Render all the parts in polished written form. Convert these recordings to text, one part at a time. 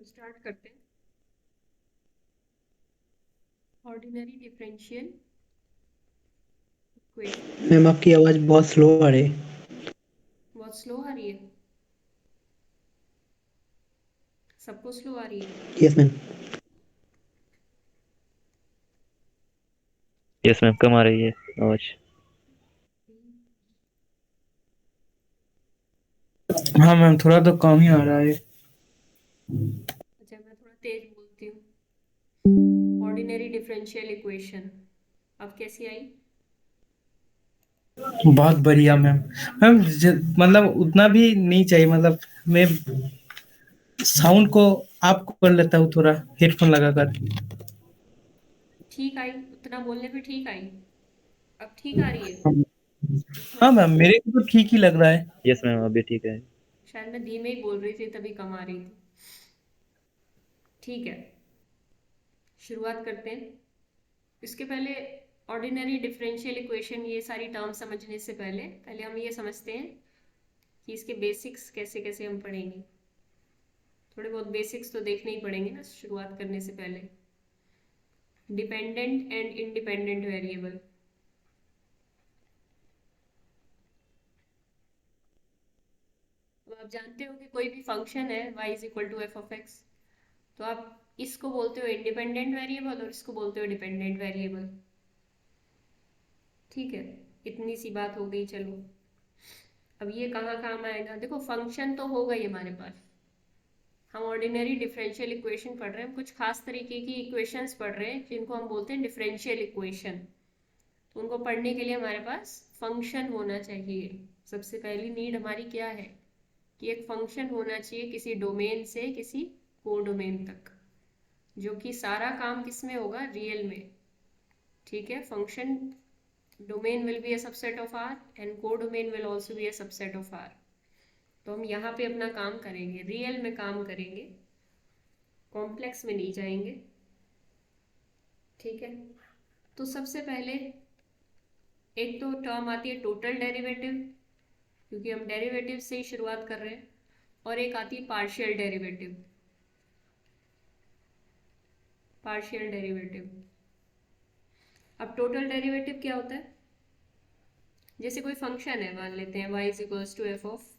तो स्टार्ट करते हैं। Ordinary differential equation. मैम आपकी आवाज़ बहुत स्लो आ रही है। बहुत स्लो आ रही है। सबको स्लो आ रही है। Yes ma'am. यस मैम, कम आ रही है आवाज। हाँ मैम, थोड़ा तो कम ही आ रहा है। अच्छा, मैं थोड़ा तेज बोलती हूँ। ऑर्डिनरी डिफरेंशियल इक्वेशन अब कैसी आई? बहुत बढ़िया मैम। मैम मतलब उतना भी नहीं चाहिए, मतलब मैं साउंड को आप कर लेता हूँ थोड़ा हेडफोन लगाकर। ठीक आई, उतना बोलने पे ठीक आई। अब ठीक आ रही है। हाँ मैम, मेरे को तो ठीक ही लग रहा है। यस मैम, अभी ठीक है। शायद मैं धीमे ही बोल रही थी तभी कम आ रही थी। ठीक है, शुरुआत करते हैं। इसके पहले ऑर्डिनरी डिफरेंशियल इक्वेशन ये सारी टर्म समझने से पहले पहले हम ये समझते हैं कि इसके बेसिक्स कैसे कैसे हम पढ़ेंगे। थोड़े बहुत बेसिक्स तो देखने ही पड़ेंगे ना शुरुआत करने से पहले। Dependent and independent variable. तो आप जानते हो कि कोई भी फंक्शन है y is equal to f of x, तो आप इसको बोलते हो इंडिपेंडेंट वेरिएबल और इसको बोलते हो डिपेंडेंट वेरिएबल। ठीक है, इतनी सी बात हो गई। चलो, अब ये कहाँ काम आएगा? देखो, फंक्शन तो हो गई हमारे पास। हम ऑर्डिनरी डिफरेंशियल इक्वेशन पढ़ रहे हैं, हम कुछ खास तरीके की इक्वेशंस पढ़ रहे हैं जिनको हम बोलते हैं डिफरेंशियल इक्वेशन। तो उनको पढ़ने के लिए हमारे पास फंक्शन होना चाहिए। सबसे पहली नीड हमारी क्या है कि एक फंक्शन होना चाहिए किसी डोमेन से किसी कोडोमेन तक, जो कि सारा काम किस में होगा? रियल में। ठीक है, function domain will be a subset of R and codomain will also be a subset of R। तो हम यहाँ पे अपना काम करेंगे, रियल में काम करेंगे, कॉम्प्लेक्स में नहीं जाएंगे। ठीक है, तो सबसे पहले एक तो टर्म आती है टोटल डेरिवेटिव, क्योंकि हम डेरिवेटिव से ही शुरुआत कर रहे हैं, और एक आती है पार्शियल डेरिवेटिव। Partial derivative. अब टोटल डेरिवेटिव क्या होता है? जैसे कोई फंक्शन है, मान लेते हैं y is equals to f of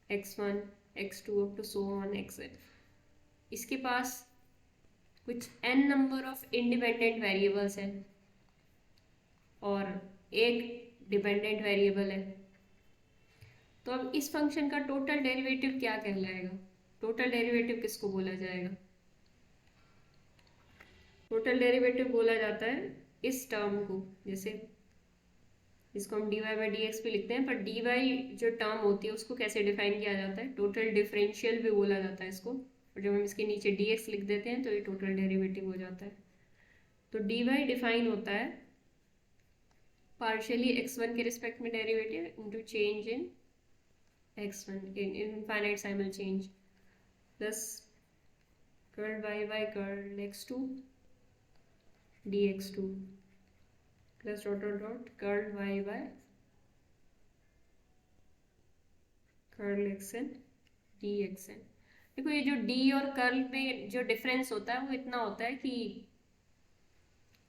x1 x2 up to so on xn। इसके पास कुछ n number of independent variables हैं और एक डिपेंडेंट वेरिएबल है। तो अब इस फंक्शन का टोटल डेरिवेटिव क्या कहलाएगा? टोटल डेरिवेटिव किसको बोला जाएगा? टोटल डेरिवेटिव बोला जाता है इस टर्म को, जैसे इसको हम dy बाई डी एक्स भी लिखते हैं, पर dy जो टर्म होती है उसको कैसे डिफाइन किया जाता है? टोटल डिफरेंशियल भी बोला जाता है इसको, और जब हम इसके नीचे dx लिख देते हैं तो ये टोटल डेरिवेटिव हो जाता है। तो dy डिफाइन होता है पार्शियली x1 के रिस्पेक्ट में derivative into change in x1 in infinitesimal change plus curl y by curl x2 dx2 plus dot dot dot curl y by curl xn dxn। देखो, ये जो d और curl में जो difference होता है वो इतना होता है कि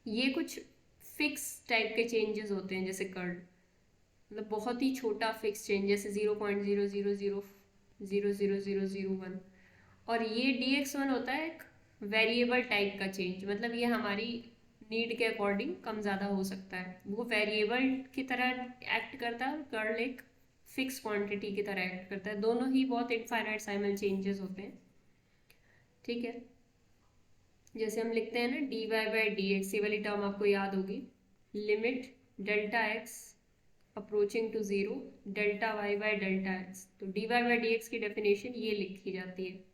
ये कुछ फिक्स टाइप के चेंजेस होते हैं, जैसे कर्ल मतलब बहुत ही छोटा फिक्स चेंज, जैसे 0.000000001। और ये dx1 होता है एक वेरिएबल टाइप का चेंज, मतलब ये हमारी नीड के अकॉर्डिंग कम ज़्यादा हो सकता है। वो वेरिएबल की तरह एक्ट करता है और कर्ल एक फिक्स क्वांटिटी की तरह एक्ट करता है। दोनों ही बहुत इनफाइनाइट साइमल चेंजेस होते हैं। ठीक है, जैसे हम लिखते हैं ना dy बाई डी एक्स, ये वाली टर्म आपको याद होगी। Limit delta x approaching to zero delta y by delta x. तो dy बाई डी एक्स की डेफिनेशन ये लिखी जाती है।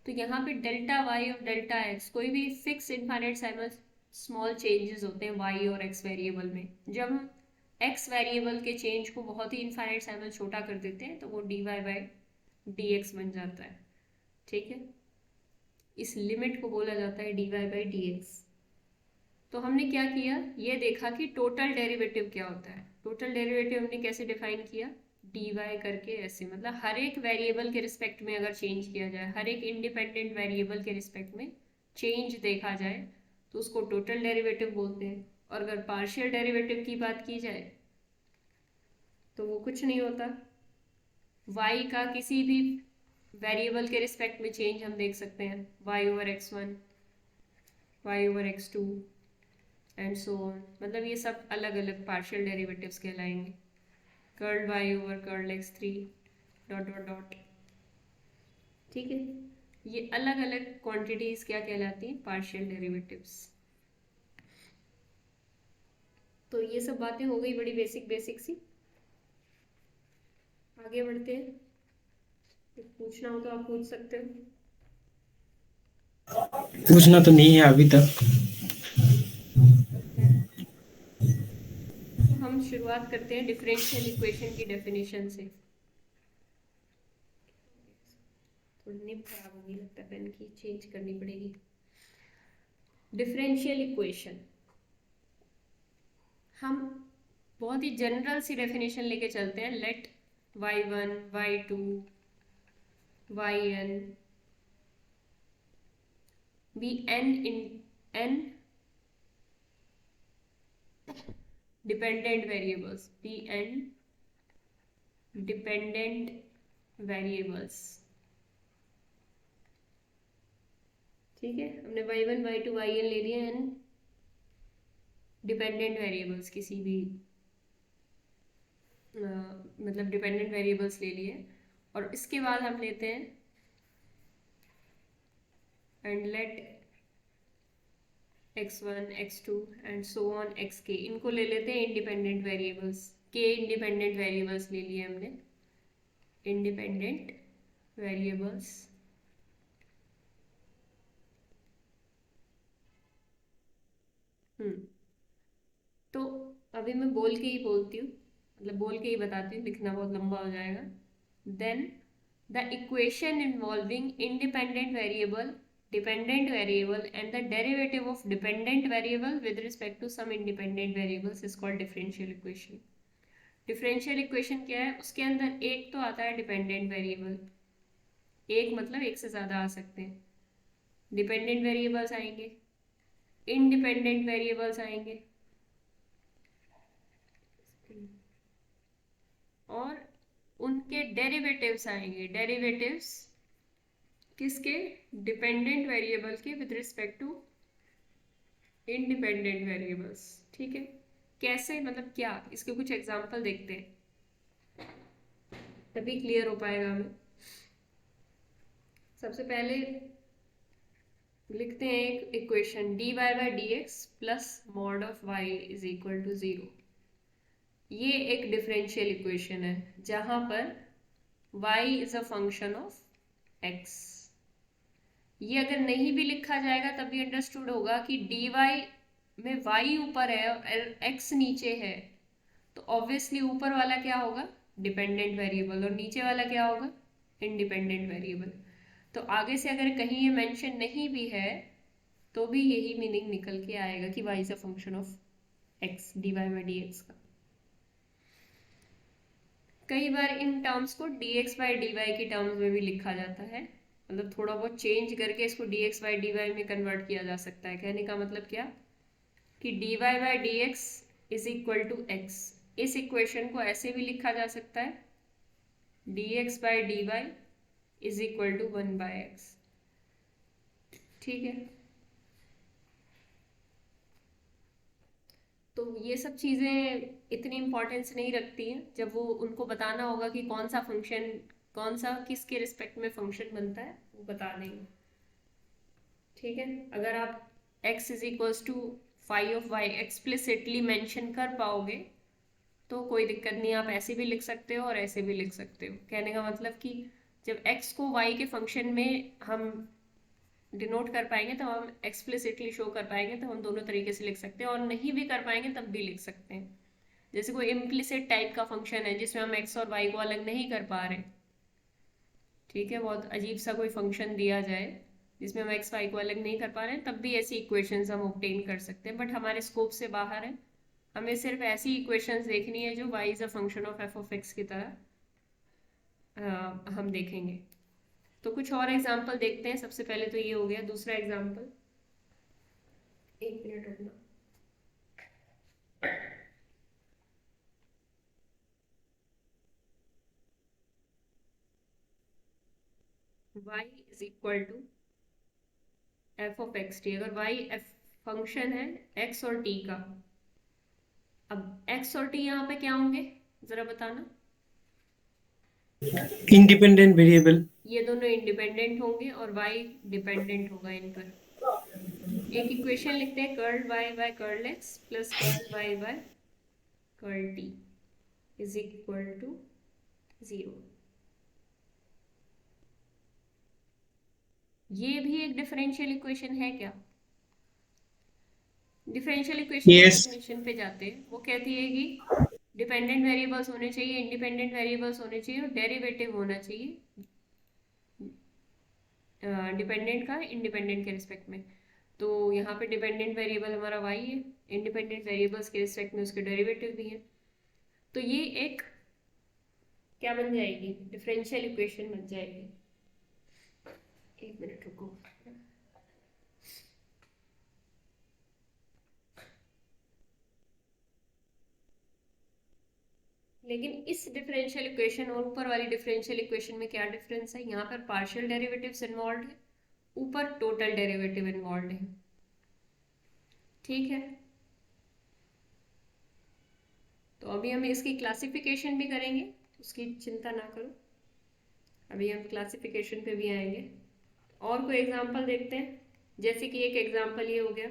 तो यहाँ पे डेल्टा वाई और डेल्टा एक्स कोई भी fix infinitesimal small changes होते हैं y और x वेरिएबल में। जब हम x वेरिएबल के चेंज को बहुत ही इनफाइनाइट साइमल छोटा कर देते हैं तो वो dy बाई डी एक्स बन जाता है। ठीक है, इस लिमिट को बोला जाता है dy बाई डी एक्स। तो हमने क्या किया, ये देखा कि टोटल डेरिवेटिव क्या होता है। टोटल डेरिवेटिव हमने कैसे डिफाइन किया? dy करके ऐसे, मतलब हर एक वेरिएबल के रिस्पेक्ट में अगर चेंज किया जाए, हर एक इंडिपेंडेंट वेरिएबल के रिस्पेक्ट में चेंज देखा जाए तो उसको टोटल डेरिवेटिव बोलते हैं। और अगर पार्शियल डेरिवेटिव की बात की जाए तो वो कुछ नहीं होता, y का किसी भी वेरिएबल के रिस्पेक्ट में चेंज हम देख सकते हैं, y/x1, y/x2 and so on, मतलब ये सब अलग अलग पार्शियल डेरिवेटिव्स कहलाएंगे। कर्ल y/कर्ल x3 डॉट डॉट डॉट। ठीक है, ये अलग अलग क्वांटिटीज क्या कहलाती हैं, पार्शियल डेरिवेटिव्स। तो ये सब बातें हो गई बड़ी बेसिक बेसिक सी। आगे बढ़ते हैं, कुछ पूछना हो तो आप पूछ सकते हो। पूछना तो नहीं है अभी तक। तो हम शुरुआत करते हैं डिफरेंशियल इक्वेशन की डेफिनेशन से। थोड़ी निब खराब होगी, लगता है पेन की चेंज करनी पड़ेगी। डिफरेंशियल इक्वेशन हम बहुत ही जनरल सी डेफिनेशन लेके चलते हैं। Let y1 y2 yn be n dependent variables, be n dependent variables। ठीक है, हमने y1 y2 yn ले लिए n डिपेंडेंट वेरिएबल्स, किसी भी मतलब डिपेंडेंट वेरिएबल्स ले लिए। और इसके बाद हम लेते हैं and let x1 x2 and so on xk, इनको ले लेते हैं independent variables. k independent variables ले लिए हमने, इंडिपेंडेंट वेरिएबल्स। तो अभी मैं बोल के ही बोलती हूँ, मतलब बोल के ही बताती हूँ, लिखना बहुत लंबा हो जाएगा। Then the equation involving independent variable, dependent variable and the derivative of dependent variable with respect to some independent variables is called differential equation। differential equation क्या है, उसके अंदर एक तो आता है dependent variable, एक मतलब एक से ज़्यादा आ सकते हैं, dependent variables आएंगे, independent variables आएंगे, और उनके डेरिवेटिव्स आएंगे। डेरिवेटिव्स किसके, डिपेंडेंट वेरिएबल के with respect to independent variables. ठीक है, कैसे, मतलब क्या, इसके कुछ एग्जांपल देखते हैं तभी क्लियर हो पाएगा हमें। सबसे पहले लिखते हैं एक equation, dy by d x plus mod of y is equal to 0। ये एक डिफरेंशियल इक्वेशन है जहां पर y is a function of x। ये अगर नहीं भी लिखा जाएगा तब भी अंडरस्टूड होगा कि dy में y ऊपर है और x नीचे है, तो ऑब्वियसली ऊपर वाला क्या होगा, डिपेंडेंट वेरिएबल, और नीचे वाला क्या होगा, इंडिपेंडेंट वेरिएबल। तो आगे से अगर कहीं ये मेंशन नहीं भी है तो भी यही मीनिंग निकल के आएगा कि y is a function of x, dy by d x का। कई बार इन टर्म्स को dx बाई dy की टर्म्स में भी लिखा जाता है, मतलब थोड़ा बहुत चेंज करके इसको dx बाई dy में कन्वर्ट किया जा सकता है। कहने का मतलब क्या, कि dy by d x is equal to x. इस इक्वेशन को ऐसे भी लिखा जा सकता है, dx by dy is equal to 1 by x. ठीक है, तो ये सब चीज़ें इतनी इम्पोर्टेंस नहीं रखती हैं, जब वो उनको बताना होगा कि कौन सा फंक्शन, कौन सा किसके रिस्पेक्ट में फंक्शन बनता है, वो बता देंगे। ठीक है, अगर आप x is equals to phi of y explicitly mention कर पाओगे तो कोई दिक्कत नहीं, आप ऐसे भी लिख सकते हो और ऐसे भी लिख सकते हो। कहने का मतलब कि जब x को y के फंक्शन में हम डिनोट कर पाएंगे तो हम एक्सप्लिसिटली शो कर पाएंगे, तो हम दोनों तरीके से लिख सकते हैं, और नहीं भी कर पाएंगे तब भी लिख सकते हैं। जैसे कोई इम्प्लिसिट टाइप का फंक्शन है जिसमें हम x और y को अलग नहीं कर पा रहे, ठीक है, बहुत अजीब सा कोई फंक्शन दिया जाए जिसमें हम x y को अलग नहीं कर पा रहे हैं, तब भी ऐसी इक्वेशंस हम ऑब्टेन कर सकते हैं, बट हमारे स्कोप से बाहर है। हमें सिर्फ ऐसी इक्वेशंस देखनी है जो y is a function of f of x की तरह हम देखेंगे। तो कुछ और एग्जाम्पल देखते हैं। सबसे पहले तो ये हो गया। दूसरा एग्जाम्पल, एक मिनट रुकना। y is equal to f of x t. अगर y एफ फंक्शन है x और t का, अब x और t यहाँ पे क्या होंगे जरा बताना। Independent variable. ये दोनों इंडिपेंडेंट होंगे और y डिपेंडेंट होगा इन पर। एक इक्वेशन लिखते हैं, curl y by curl x plus curl y by curl t is equal to 0। ये भी एक डिफरेंशियल इक्वेशन है क्या? डिफरेंशियल इक्वेशन की यस। डेफिनेशन पे जाते हैं। वो कहती है कि डिपेंडेंट वेरिएबल्स होने चाहिए, इंडिपेंडेंट वेरिएबल्स होने चाहिए और डेरिवेटिव होना चाहिए डिपेंडेंट का इंडिपेंडेंट के रिस्पेक्ट में। तो यहाँ पे डिपेंडेंट वेरिएबल हमारा y है, इंडिपेंडेंट वेरिएबल्स के रिस्पेक्ट में उसके डेरिवेटिव भी है। तो ये एक क्या बन जाएगी? डिफरेंशियल इक्वेशन बन जाएगी। एक मिनट रुको। लेकिन इस डिफरेंशियल इक्वेशन और ऊपर वाली डिफरेंशियल इक्वेशन में क्या डिफरेंस है? यहाँ पर पार्शियल डेरिवेटिव्स इन्वॉल्व है, ऊपर टोटल डेरिवेटिव इन्वॉल्व है। ठीक है, तो अभी हम इसकी क्लासिफिकेशन भी करेंगे, उसकी चिंता ना करो। अभी हम क्लासिफिकेशन पे भी आएंगे। और कोई एग्जांपल देखते हैं। जैसे कि एक एग्जांपल ये हो गया,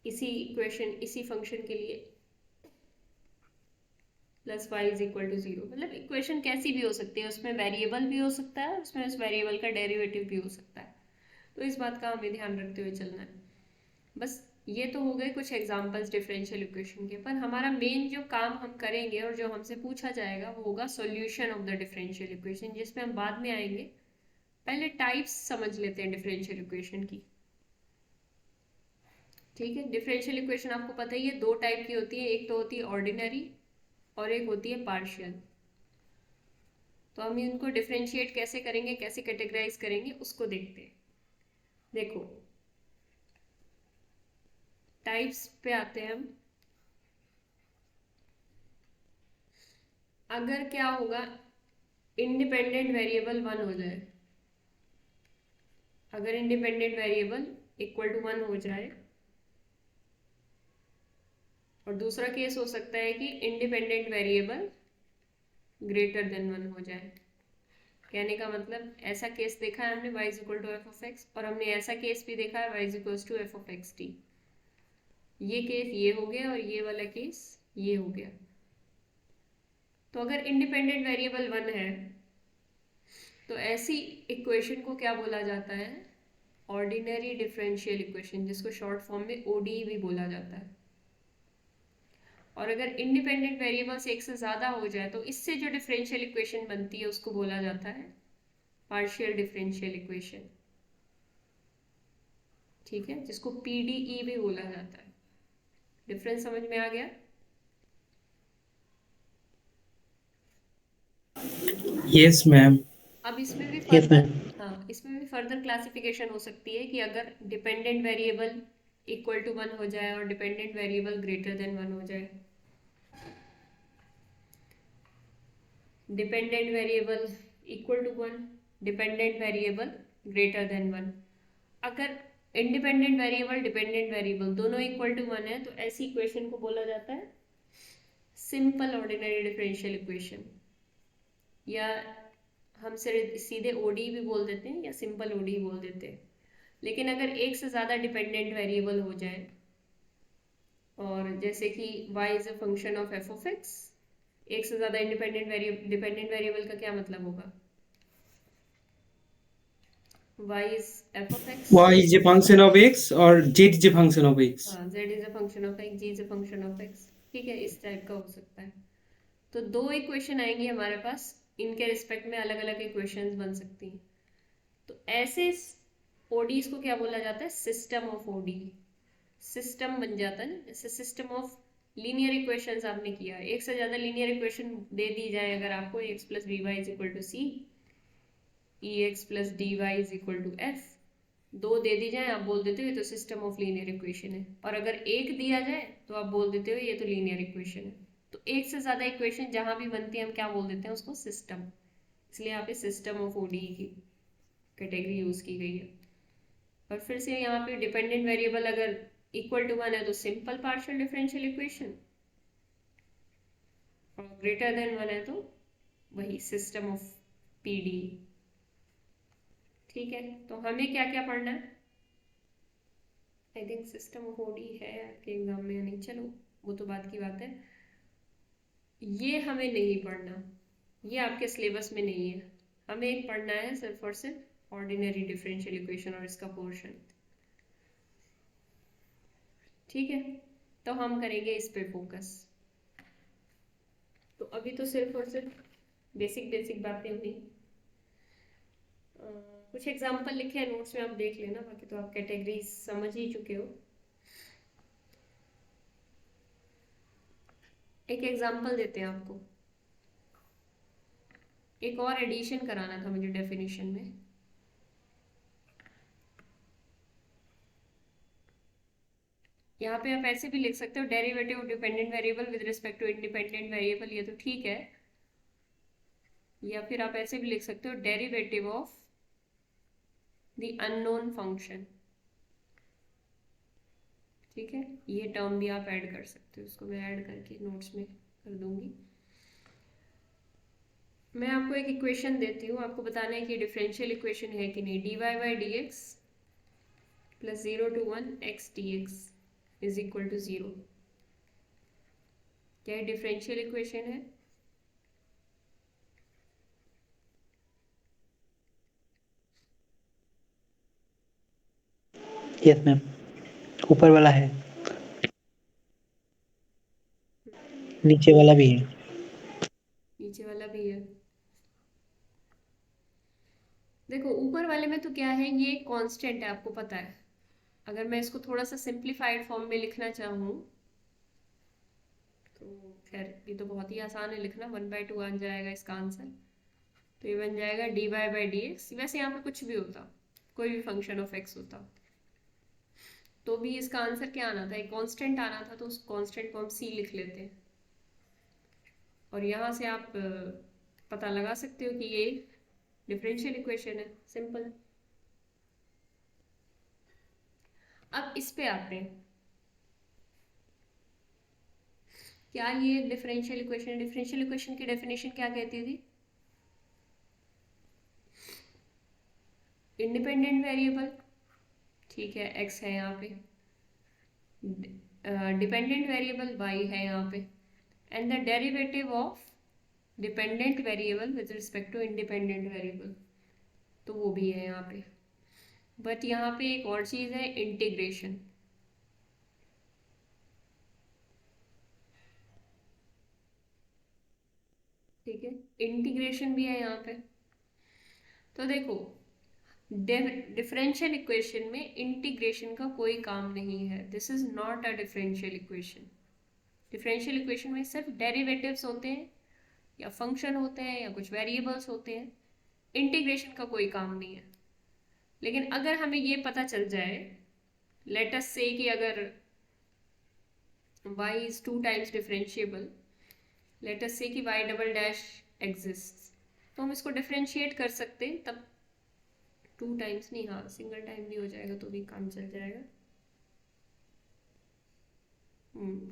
इसी इक्वेशन इसी फंक्शन के लिए plus y is equal to 0। मतलब इक्वेशन कैसी भी हो सकती है, उसमें वेरिएबल भी हो सकता है, उसमें उस वेरिएबल का डेरिवेटिव भी हो सकता है। तो इस बात का हमें ध्यान रखते हुए चलना है। बस ये तो हो गए कुछ एग्जांपल्स डिफरेंशियल इक्वेशन के। पर हमारा मेन जो काम हम करेंगे और जो हमसे पूछा जाएगा वो होगा solution of the differential equation, जिसमें हम बाद में आएंगे। पहले टाइप्स समझ लेते हैं डिफरेंशियल इक्वेशन की। ठीक है, डिफरेंशियल इक्वेशन आपको पता ही है, दो टाइप की होती है। एक तो होती है ऑर्डिनरी और एक होती है पार्शियल। तो हम इनको डिफरेंशिएट कैसे करेंगे, कैसे कैटेगराइज करेंगे, उसको देखते हैं। देखो, टाइप्स पे आते हैं हम। अगर क्या होगा, इंडिपेंडेंट वेरिएबल 1 हो जाए, अगर इंडिपेंडेंट वेरिएबल इक्वल टू 1 हो जाए, और दूसरा केस हो सकता है कि इंडिपेंडेंट वेरिएबल ग्रेटर देन 1 हो जाए। कहने का मतलब, ऐसा केस देखा है हमने y is equal to f of x, और हमने ऐसा केस भी देखा है y is equal to f of x t. ये केस ये हो गया और ये वाला केस ये हो गया। तो अगर इंडिपेंडेंट वेरिएबल 1 है तो ऐसी इक्वेशन को क्या बोला जाता है? ऑर्डिनरी डिफरेंशियल इक्वेशन, जिसको शॉर्ट फॉर्म में ODE भी बोला जाता है। और अगर इंडिपेंडेंट वेरिएबल्स एक से ज़्यादा हो जाए तो इससे जो डिफरेंशियल इक्वेशन बनती है उसको बोला जाता है पार्शियल डिफरेंशियल इक्वेशन। ठीक है, जिसको PDE भी बोला जाता है। डिफरेंस समझ में आ गया? Yes ma'am. अब इसमें भी यस फर्दर, मैम। हाँ, इसमें भी फर्दर क्लासिफिकेशन हो सकती है कि अगर डिपेंडेंट वेरिएबल इक्वल टू 1 हो जाए और डिपेंडेंट वेरिएबल ग्रेटर देन 1 हो जाए। Dependent variable equal to 1, dependent variable greater than 1। अगर इंडिपेंडेंट वेरिएबल डिपेंडेंट वेरिएबल दोनों इक्वल टू 1 है तो ऐसी इक्वेशन को बोला जाता है सिंपल ऑर्डिनरी डिफरेंशियल इक्वेशन, या हम सीधे ODE भी बोल देते हैं या सिंपल ODE बोल देते हैं। लेकिन अगर एक से ज़्यादा डिपेंडेंट वेरिएबल हो जाए, और जैसे कि y is a function of f of x, एक से ज़्यादा डिपेंडेंट वेरिएबल का क्या मतलब होगा? y is F of x, y is a function of x और z is a function of x। हाँ, z is a function of x, g is a function of x। ठीक है, इस type का हो सकता है। तो दो इक्वेशन आएंगी हमारे पास, इनके रिस्पेक्ट में अलग अलग इक्वेशंस बन सकती हैं। तो ऐसे ODEs को क्या बोला जाता है? System of ODE। सिस्टम बन जाता है ना, जैसे सिस्टम ऑफ लीनियर इक्वेशंस आपने किया, एक से ज्यादा लीनियर इक्वेशन दे दी जाए अगर आपको, x plus b y is equal to c, e x plus d y is equal to f, दो दे दी जाए आप बोल देते हो ये तो सिस्टम ऑफ लीनियर इक्वेशन है, और अगर एक दिया जाए तो आप बोल देते हो ये तो लीनियर इक्वेशन है। तो एक से ज्यादा इक्वेशन जहां भी बनती है हम क्या बोल देते हैं उसको, सिस्टम। इसलिए यहाँ पे सिस्टम ऑफ ओडीई की कैटेगरी यूज की गई है। और फिर से यहाँ पे डिपेंडेंट वेरिएबल अगर इक्वल टू 1 है तो सिंपल पार्शियल डिफरेंशियल इक्वेशन, और ग्रेटर देन 1 है तो वही सिस्टम ऑफ पीडी। ठीक है, तो हमें क्या क्या पढ़ना है, I think system of OD है आपके एग्जाम में या नहीं, चलो वो तो बात की बात है। ये हमें नहीं पढ़ना, ये आपके सिलेबस में नहीं है। हमें एक पढ़ना है सिर्फ और सिर्फ ऑर्डिनरी डिफरेंशियल इक्वेशन और इसका पोर्शन। ठीक है, तो हम करेंगे इस पे फोकस। तो अभी तो सिर्फ और सिर्फ बेसिक बेसिक बातें हुई। कुछ एग्जाम्पल लिखे हैं नोट्स में, आप देख लेना, बाकी तो आप कैटेगरी समझ ही चुके हो। एक एग्जाम्पल देते हैं आपको, एक और एडिशन कराना था मुझे डेफिनेशन में। यहाँ पे आप ऐसे भी लिख सकते हो, derivative of dependent variable with respect to independent variable, ये तो ठीक है। या फिर आप ऐसे भी लिख सकते हो, derivative of the unknown function. ठीक है, ये टर्म भी आप ऐड कर सकते हो, इसको मैं ऐड करके नोट्स में कर दूंगी। मैं आपको एक इक्वेशन देती हूँ, आपको बताना है कि डिफरेंशियल इक्वेशन है कि नहीं। D y by d x plus 0 to 1 x d x is equal to 0, क्या ये डिफरेंशियल इक्वेशन है? यस मैम, ऊपर वाला है, नीचे वाला भी है। नीचे वाला भी है। देखो ऊपर वाले में तो क्या है, ये कांस्टेंट है, आपको पता है। अगर मैं इसको थोड़ा सा सिंप्लीफाइड फॉर्म में लिखना चाहूँ तो खैर ये तो बहुत ही आसान है लिखना, 1/2 आ जाएगा इसका आंसर। तो ये बन जाएगा d y by d x. वैसे यहाँ पे कुछ भी होता, कोई भी फंक्शन ऑफ एक्स होता तो भी इसका आंसर क्या आना था, एक कांस्टेंट आना था, तो उस कांस्टेंट को हम सी लिख लेते हैं। और यहाँ से आप पता लगा सकते हो कि ये डिफरेंशियल इक्वेशन है, सिंपल। अब इस पे आते हैं, क्या ये डिफरेंशियल इक्वेशन है? डिफरेंशियल इक्वेशन की डेफिनेशन क्या कहती थी? इंडिपेंडेंट वेरिएबल, ठीक है, एक्स है यहाँ पे, डिपेंडेंट वेरिएबल वाई है यहाँ पे, and the derivative of dependent variable with respect to independent variable, तो वो भी है यहाँ पे। बट यहाँ पे एक और चीज है, इंटीग्रेशन। ठीक है, इंटीग्रेशन भी है यहाँ पे। तो देखो डिफरेंशियल इक्वेशन में इंटीग्रेशन का कोई काम नहीं है, this is not a differential equation. Differential equation में सिर्फ डेरिवेटिव्स होते हैं या फंक्शन होते हैं या कुछ वेरिएबल्स होते हैं, इंटीग्रेशन का कोई काम नहीं है। लेकिन अगर हमें ये पता चल जाए, लेट अस से कि अगर y is 2 times differentiable, let us से कि y डबल डैश एग्जिस्ट, तो हम इसको डिफरेंशिएट कर सकते हैं। तब 2 टाइम्स नहीं, हाँ सिंगल टाइम भी हो जाएगा तो भी काम चल जाएगा।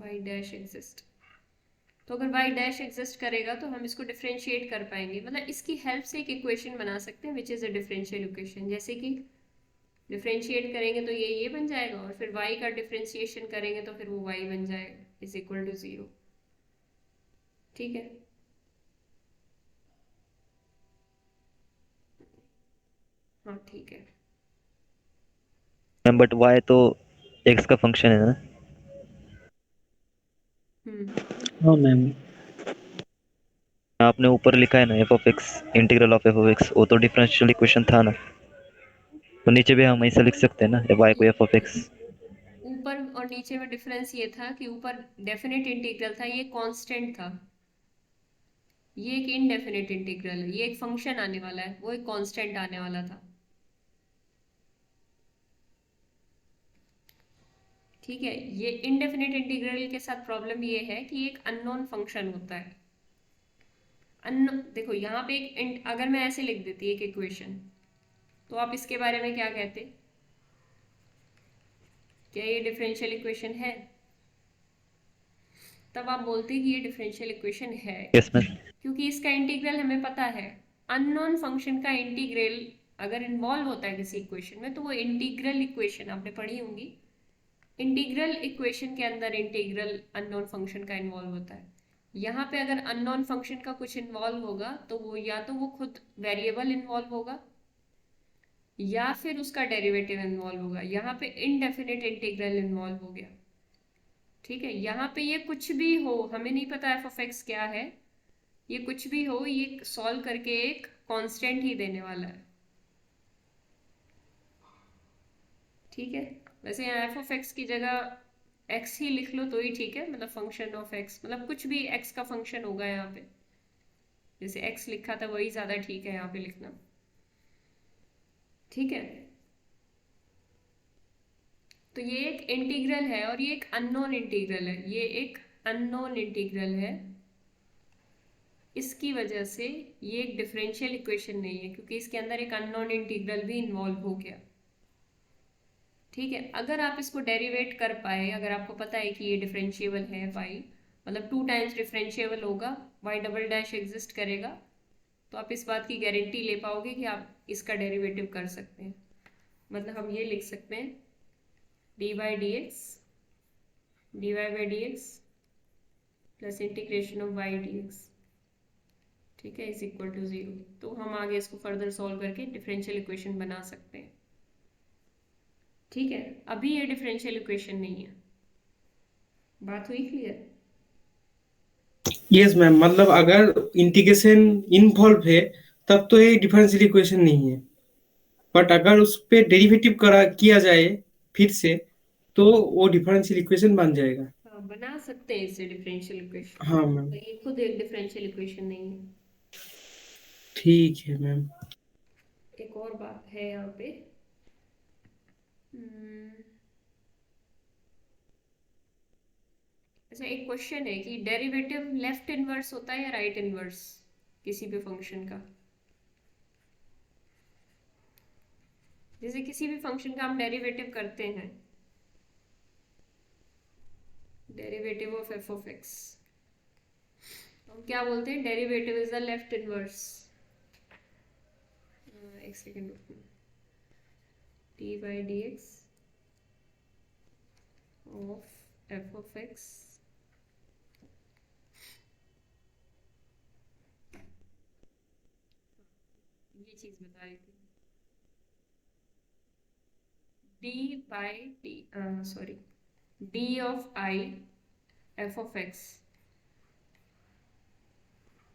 y डैश एग्जिस्ट, तो अगर y डैश एग्जिस्ट करेगा तो हम इसको डिफरेंशिएट कर पाएंगे, मतलब इसकी हेल्प से एक इक्वेशन बना सकते हैं which is a differential equation. जैसे कि डिफरेंशिएट करेंगे तो ये बन जाएगा, और फिर y का डिफरेंशिएशन करेंगे तो फिर वो y बन जाएगा इज इक्वल टू 0। ठीक है, हाँ ठीक है। मैम बट y तो x का फंक्शन है ना? हाँ मैम, आपने ऊपर लिखा है ना F of x, integral of f of x, वो तो डिफरेंशियल इक्वेशन था ना, तो नीचे भी हम ऐसा लिख सकते हैं ना y को एफ ऑफ एक्स। ऊपर और नीचे में डिफरेंस ये था कि ऊपर डेफिनेट इंटीग्रल था, ये कांस्टेंट था। ये एक इनडेफिनेट इंटीग्रल है, ये एक फंक्शन आने वाला है, वो एक कांस्टेंट आने वाला था। ठीक है, ये इनडेफिनेट इंटीग्रल के साथ प्रॉब्लम ये है कि एक अननोन फंक्शन होता है। देखो यहाँ पे अगर मैं ऐसे लिख देती एक इक्वेशन, तो आप इसके बारे में क्या कहते? क्या ये डिफरेंशियल इक्वेशन है? तब आप बोलते कि ये डिफरेंशियल इक्वेशन है, यस मैम। क्योंकि इसका इंटीग्रल हमें पता है। अननोन फंक्शन का इंटीग्रल अगर इन्वॉल्व होता है किसी इक्वेशन में, तो वो इंटीग्रल इक्वेशन आपने पढ़ी होंगी। इंटीग्रल इक्वेशन के अंदर इंटीग्रल अननोन फंक्शन का इन्वॉल्व होता है। यहाँ पे अगर अननोन फंक्शन का कुछ इन्वॉल्व होगा, तो वो या तो वो खुद वेरिएबल इन्वॉल्व होगा, या फिर उसका डेरिवेटिव इन्वॉल्व होगा। यहाँ पे इनडेफिनेट इंटीग्रल इन्वॉल्व हो गया। ठीक है, यहाँ पे ये कुछ भी हो, हमें नहीं पता एफ ऑफ एक्स क्या है, ये कुछ भी हो, ये सॉल्व करके एक कांस्टेंट ही देने वाला है। ठीक है, वैसे यहाँ एफ ऑफ एक्स की जगह एक्स ही लिख लो तो ही ठीक है, मतलब फंक्शन ऑफ एक्स, मतलब कुछ भी एक्स का फंक्शन होगा यहाँ पे। जैसे एक्स लिखा था वही ज़्यादा ठीक है यहाँ पे लिखना। ठीक है, तो ये एक इंटीग्रल है और ये एक अननोन इंटीग्रल है, ये एक अननोन इंटीग्रल है। इसकी वजह से ये एक डिफरेंशियल इक्वेशन नहीं है, क्योंकि इसके अंदर एक अननोन इंटीग्रल भी इन्वॉल्व हो गया। ठीक है, अगर आप इसको डेरिवेट कर पाए, अगर आपको पता है कि ये डिफरेंशिएबल है y, मतलब 2 टाइम्स डिफरेंशिएबल होगा, y डबल डैश एग्जिस्ट करेगा, तो आप इस बात की गारंटी ले पाओगे कि आप इसका डेरिवेटिव कर सकते हैं। मतलब हम ये लिख सकते हैं dy by d x plus integration of y dx, ठीक है, इज इक्वल टू 0। तो हम आगे इसको फर्दर सॉल्व करके डिफरेंशियल इक्वेशन बना सकते हैं। ठीक है, अभी ये डिफरेंशियल इक्वेशन नहीं है। बात हुई क्लियर? यस मैम, मतलब अगर इंटीग्रेशन इन्वॉल्व है तब तो ये डिफरेंशियल इक्वेशन नहीं है, बट अगर उस पे डेरिवेटिव करा किया जाए फिर से, तो वो डिफरेंशियल इक्वेशन बन जाएगा। हाँ, बना सकते हैं इससे डिफरेंशियल इक्वेशन, हाँ मैम, तो ये खुद एक डिफरेंशियल इक्वेशन नहीं है। ठीक है मैम। एक और बात है यहाँ पे। हम्म, अच्छा, एक क्वेश्चन है कि डेरिवेटिव लेफ्ट इनवर्स होता है या राइट इनवर्स किसी भी फंक्शन का? जैसे किसी भी फंक्शन का हम डेरिवेटिव करते हैं, derivative of f of x, हम क्या बोलते हैं? Derivative is the left inverse. एक second, d by d x of f of x ये चीज बता रही थी, d by d, sorry, d of I f of x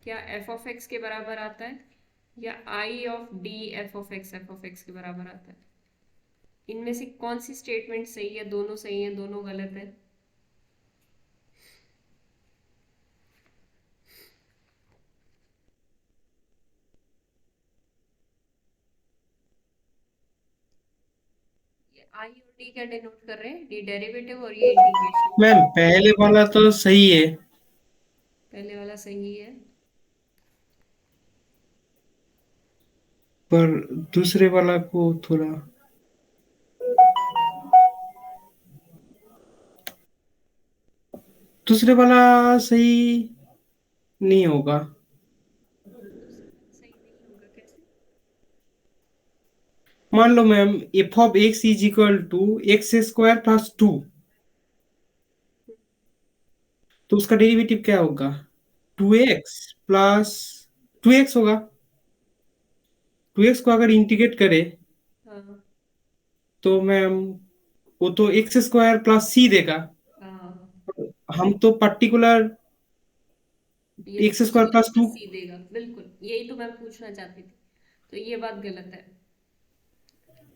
क्या एफ ऑफ एक्स के बराबर आता है, या I of d f of x के बराबर आता है? इनमें से कौन सी स्टेटमेंट सही है? दोनों सही है, दोनों गलत है? ये आई और डी क्या डिनोट कर रहे हैं? डी डेरिवेटिव और ये इंटीग्रेशन। मैम पहले वाला तो सही है, पहले वाला सही है, पर दूसरे वाला को थोड़ा, दूसरे वाला सही नहीं होगा। दूसरा सही नहीं होगा कैसे? मान लो ma'am f of x is equal to x square plus 2, तो उसका डेरिवेटिव क्या होगा? 2x प्लस 2x होगा। 2x को अगर इंटीग्रेट करे हाँ तो मैम वो तो एक्स स्क्वायर प्लस सी देगा। हाँ, हम तो पर्टिकुलर ये एक्स तो स्क्वायर प्लस 2। सी देगा, बिल्कुल यही तो मैं पूछना चाहती थी, तो ये बात गलत है।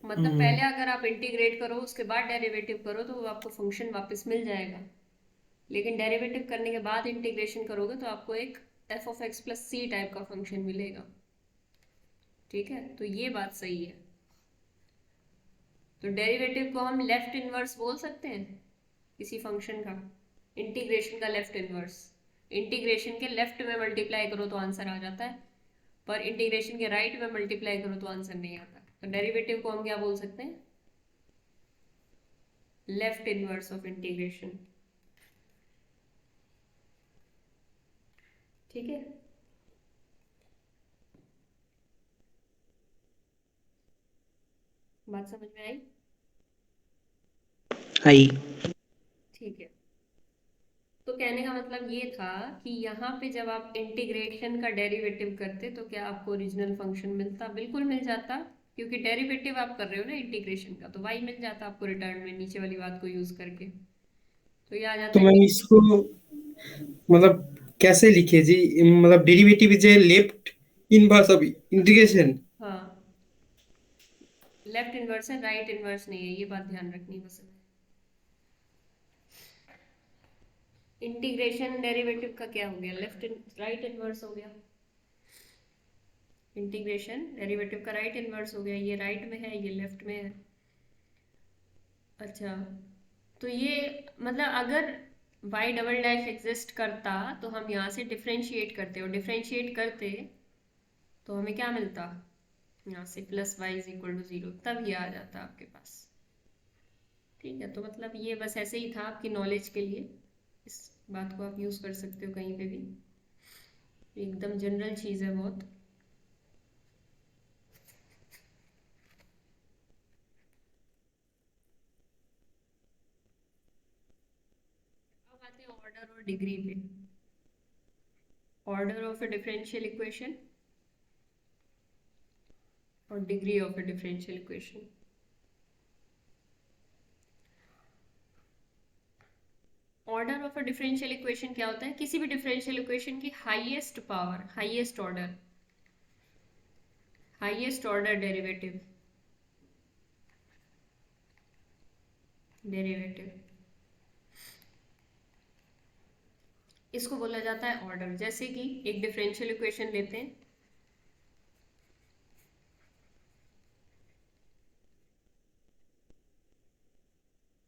मतलब पहले अगर आप इंटीग्रेट करो उसके बाद डेरिवेटिव करो तो वो आपको फंक्शन वापस मिल जाएगा, लेकिन डेरिवेटिव करने के बाद इंटीग्रेशन करोगे तो आपको एक f of x plus c type का फंक्शन मिलेगा। ठीक है, तो ये बात सही है। तो डेरिवेटिव को हम लेफ्ट इनवर्स बोल सकते हैं किसी फंक्शन का, इंटीग्रेशन का लेफ्ट इनवर्स। इंटीग्रेशन के लेफ्ट में मल्टीप्लाई करो तो आंसर आ जाता है, पर इंटीग्रेशन के राइट में मल्टीप्लाई करो तो आंसर नहीं आता। तो डेरिवेटिव को हम क्या बोल सकते हैं? Left inverse of integration. ठीक है, बात समझ में आई? आई। ठीक है, तो कहने का मतलब ये था कि यहाँ पे जब आप इंटीग्रेशन का डेरिवेटिव करते तो क्या आपको ओरिजिनल फंक्शन मिलता? बिल्कुल मिल जाता, क्योंकि डेरिवेटिव आप कर रहे हो ना इंटीग्रेशन का, तो वाई मिल जाता आपको रिटर्न में नीचे वाली बात को यूज करके। तो ये आ तो जाता है मैम इसको मतलब कैसे लिखे जी, मतलब derivative is a left inverse of integration. हाँ, लेफ्ट इनवर्स है, राइट इनवर्स नहीं है, ये बात ध्यान रखनी है बस। इंटीग्रेशन डेरिवेटिव का क्या हो गया? राइट इनवर्स हो गया। इंटीग्रेशन डेरिवेटिव का राइट इनवर्स हो गया, ये राइट में है, ये लेफ्ट में है। अच्छा, तो ये मतलब अगर y डबल डैश एग्जिस्ट करता तो हम यहाँ से डिफ्रेंशिएट करते, और डिफ्रेंशिएट करते तो हमें क्या मिलता? यहाँ से plus y is equal to 0, तब ये आ जाता आपके पास। ठीक है, तो मतलब ये बस ऐसे ही था आपकी नॉलेज के लिए, इस बात को आप यूज़ कर सकते हो कहीं पे भी, एकदम जनरल चीज़ है बहुत। अब आते हैं ऑर्डर और डिग्री पे। Order of a differential equation और degree of a differential equation. Order of a differential equation क्या होता है? किसी भी डिफरेंशियल इक्वेशन की highest power, highest order, highest order derivative, derivative, इसको बोला जाता है ऑर्डर। जैसे कि एक डिफरेंशियल इक्वेशन लेते हैं,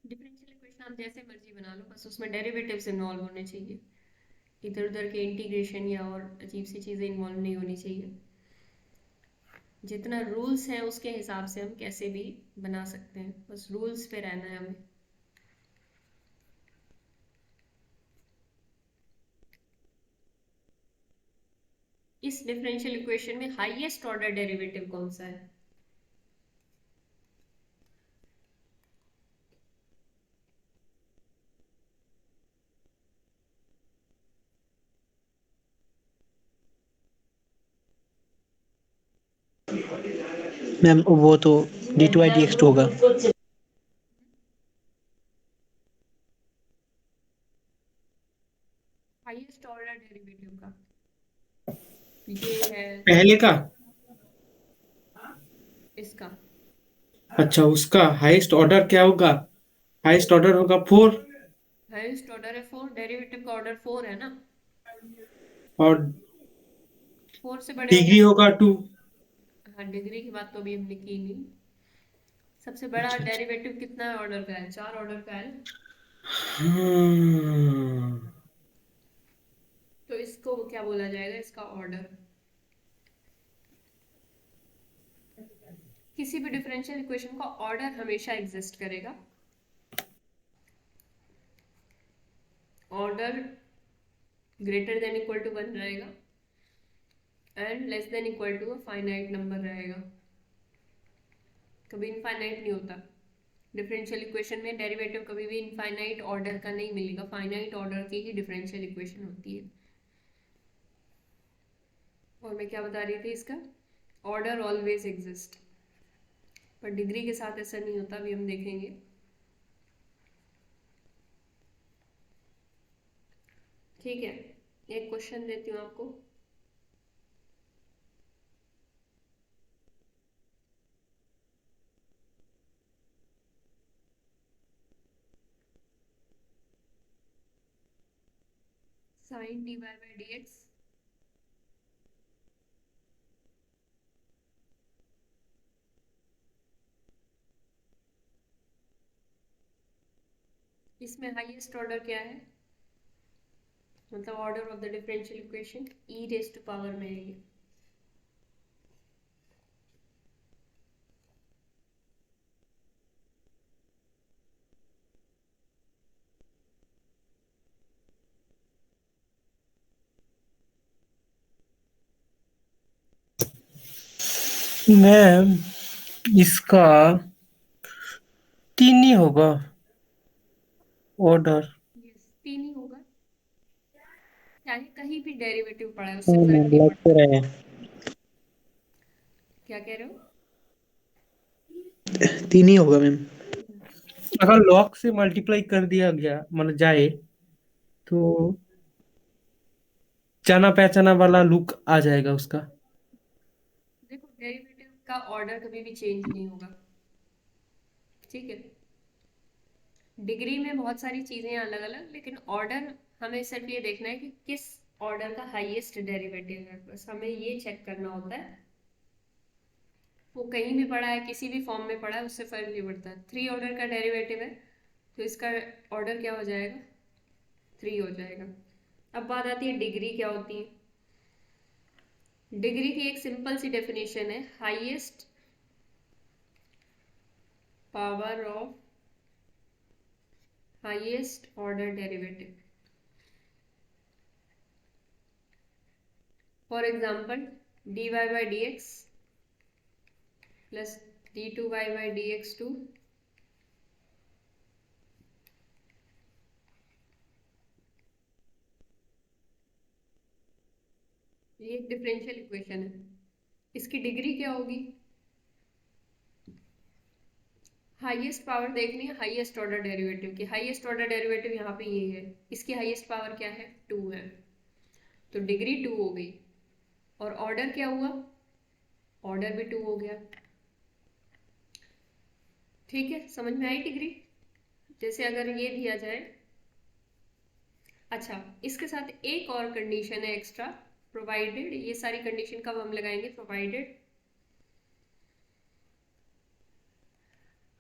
डिफरेंशियल इक्वेशन आप जैसे मर्जी बना लो, बस उसमें डेरिवेटिव्स इन्वॉल्व होने चाहिए, इधर उधर के इंटीग्रेशन या और अजीब सी चीज़ें इन्वॉल्व नहीं होनी चाहिए। जितना रूल्स हैं उसके हिसाब से हम कैसे भी बना सकते हैं, बस रूल्स पे रहना है हमें। इस डिफरेंशियल इक्वेशन में हाईएस्ट ऑर्डर डेरिवेटिव कौन सा है? मैम वो तो d2/dx2 होगा। हाईएस्ट ऑर्डर डेरिवेटिव का ये है पहले का, इसका। अच्छा उसका हाईएस्ट ऑर्डर क्या होगा? हाईएस्ट ऑर्डर होगा 4, हाईएस्ट ऑर्डर है 4, डेरिवेटिव का ऑर्डर 4 है ना, और 4 से बड़े डिग्री होंगे। होगा 2। हाँ, डिग्री की बात तो अभी हमने की नहीं। सबसे बड़ा अच्छा अच्छा। डेरिवेटिव कितना ऑर्डर का है? 4 ऑर्डर का है ना। हाँ। तो इसको क्या बोला जाएगा? इसका ऑर्डर। किसी भी डिफरेंशियल इक्वेशन का ऑर्डर हमेशा एग्जिस्ट करेगा। Order greater than equal to 1 रहेगा and less than equal to a finite number रहेगा, कभी इनफाइनाइट नहीं होता। डिफरेंशियल इक्वेशन में डेरिवेटिव कभी भी इनफाइनाइट ऑर्डर का नहीं मिलेगा, फाइनाइट ऑर्डर की ही डिफरेंशियल इक्वेशन होती है। और मैं क्या बता रही थी? इसका ऑर्डर ऑलवेज एग्जिस्ट, पर डिग्री के साथ ऐसा नहीं होता, अभी हम देखेंगे। ठीक है, एक क्वेश्चन देती हूँ आपको। साइन dy बाई dx इसमें हाईएस्ट ऑर्डर क्या है, मतलब order of the differential equation e raise to power में है ये। मैम इसका 3 ही होगा ऑर्डर। यस 3 ही होगा, चाहे कहीं भी डेरिवेटिव पड़ा है उससे हाँ फर्क मैम, नहीं लग पड़ता। तो रहे हैं। क्या कह रहे हो? 3 ही होगा मैम। अगर लॉग से मल्टीप्लाई कर दिया गया मतलब जाए तो जाना पहचाना वाला लुक आ जाएगा उसका। देखो डेरिवेटिव का ऑर्डर कभी भी चेंज नहीं होगा, ठीक है। डिग्री में बहुत सारी चीजें अलग अलग, लेकिन ऑर्डर हमें सिर्फ ये देखना है कि किस ऑर्डर का हाईएस्ट डेरिवेटिव है, बस हमें ये चेक करना होता है। वो कहीं भी पड़ा है, किसी भी फॉर्म में पड़ा है, उससे फर्क नहीं पड़ता। 3 ऑर्डर का डेरिवेटिव है तो इसका ऑर्डर क्या हो जाएगा, 3 हो जाएगा। अब बात आती है डिग्री क्या होती है। डिग्री की एक सिंपल सी डेफिनेशन है, highest power of highest order derivative. For example dy by d x plus d2y by d x two ये एक डिफरेंशियल इक्वेशन है। इसकी डिग्री क्या होगी, हाईएस्ट पावर देखनी है हाईएस्ट ऑर्डर डेरिवेटिव की। हाईएस्ट ऑर्डर डेरिवेटिव यहाँ पे ये है, इसकी हाईएस्ट पावर क्या है, 2 है, तो डिग्री 2 हो गई। और ऑर्डर क्या हुआ, ऑर्डर भी 2 हो गया। ठीक है, समझ में आई डिग्री। जैसे अगर ये दिया जाए, अच्छा इसके साथ एक और कंडीशन है एक्स्ट्रा, प्रोवाइडेड, ये सारी कंडीशन कब हम लगाएंगे, provided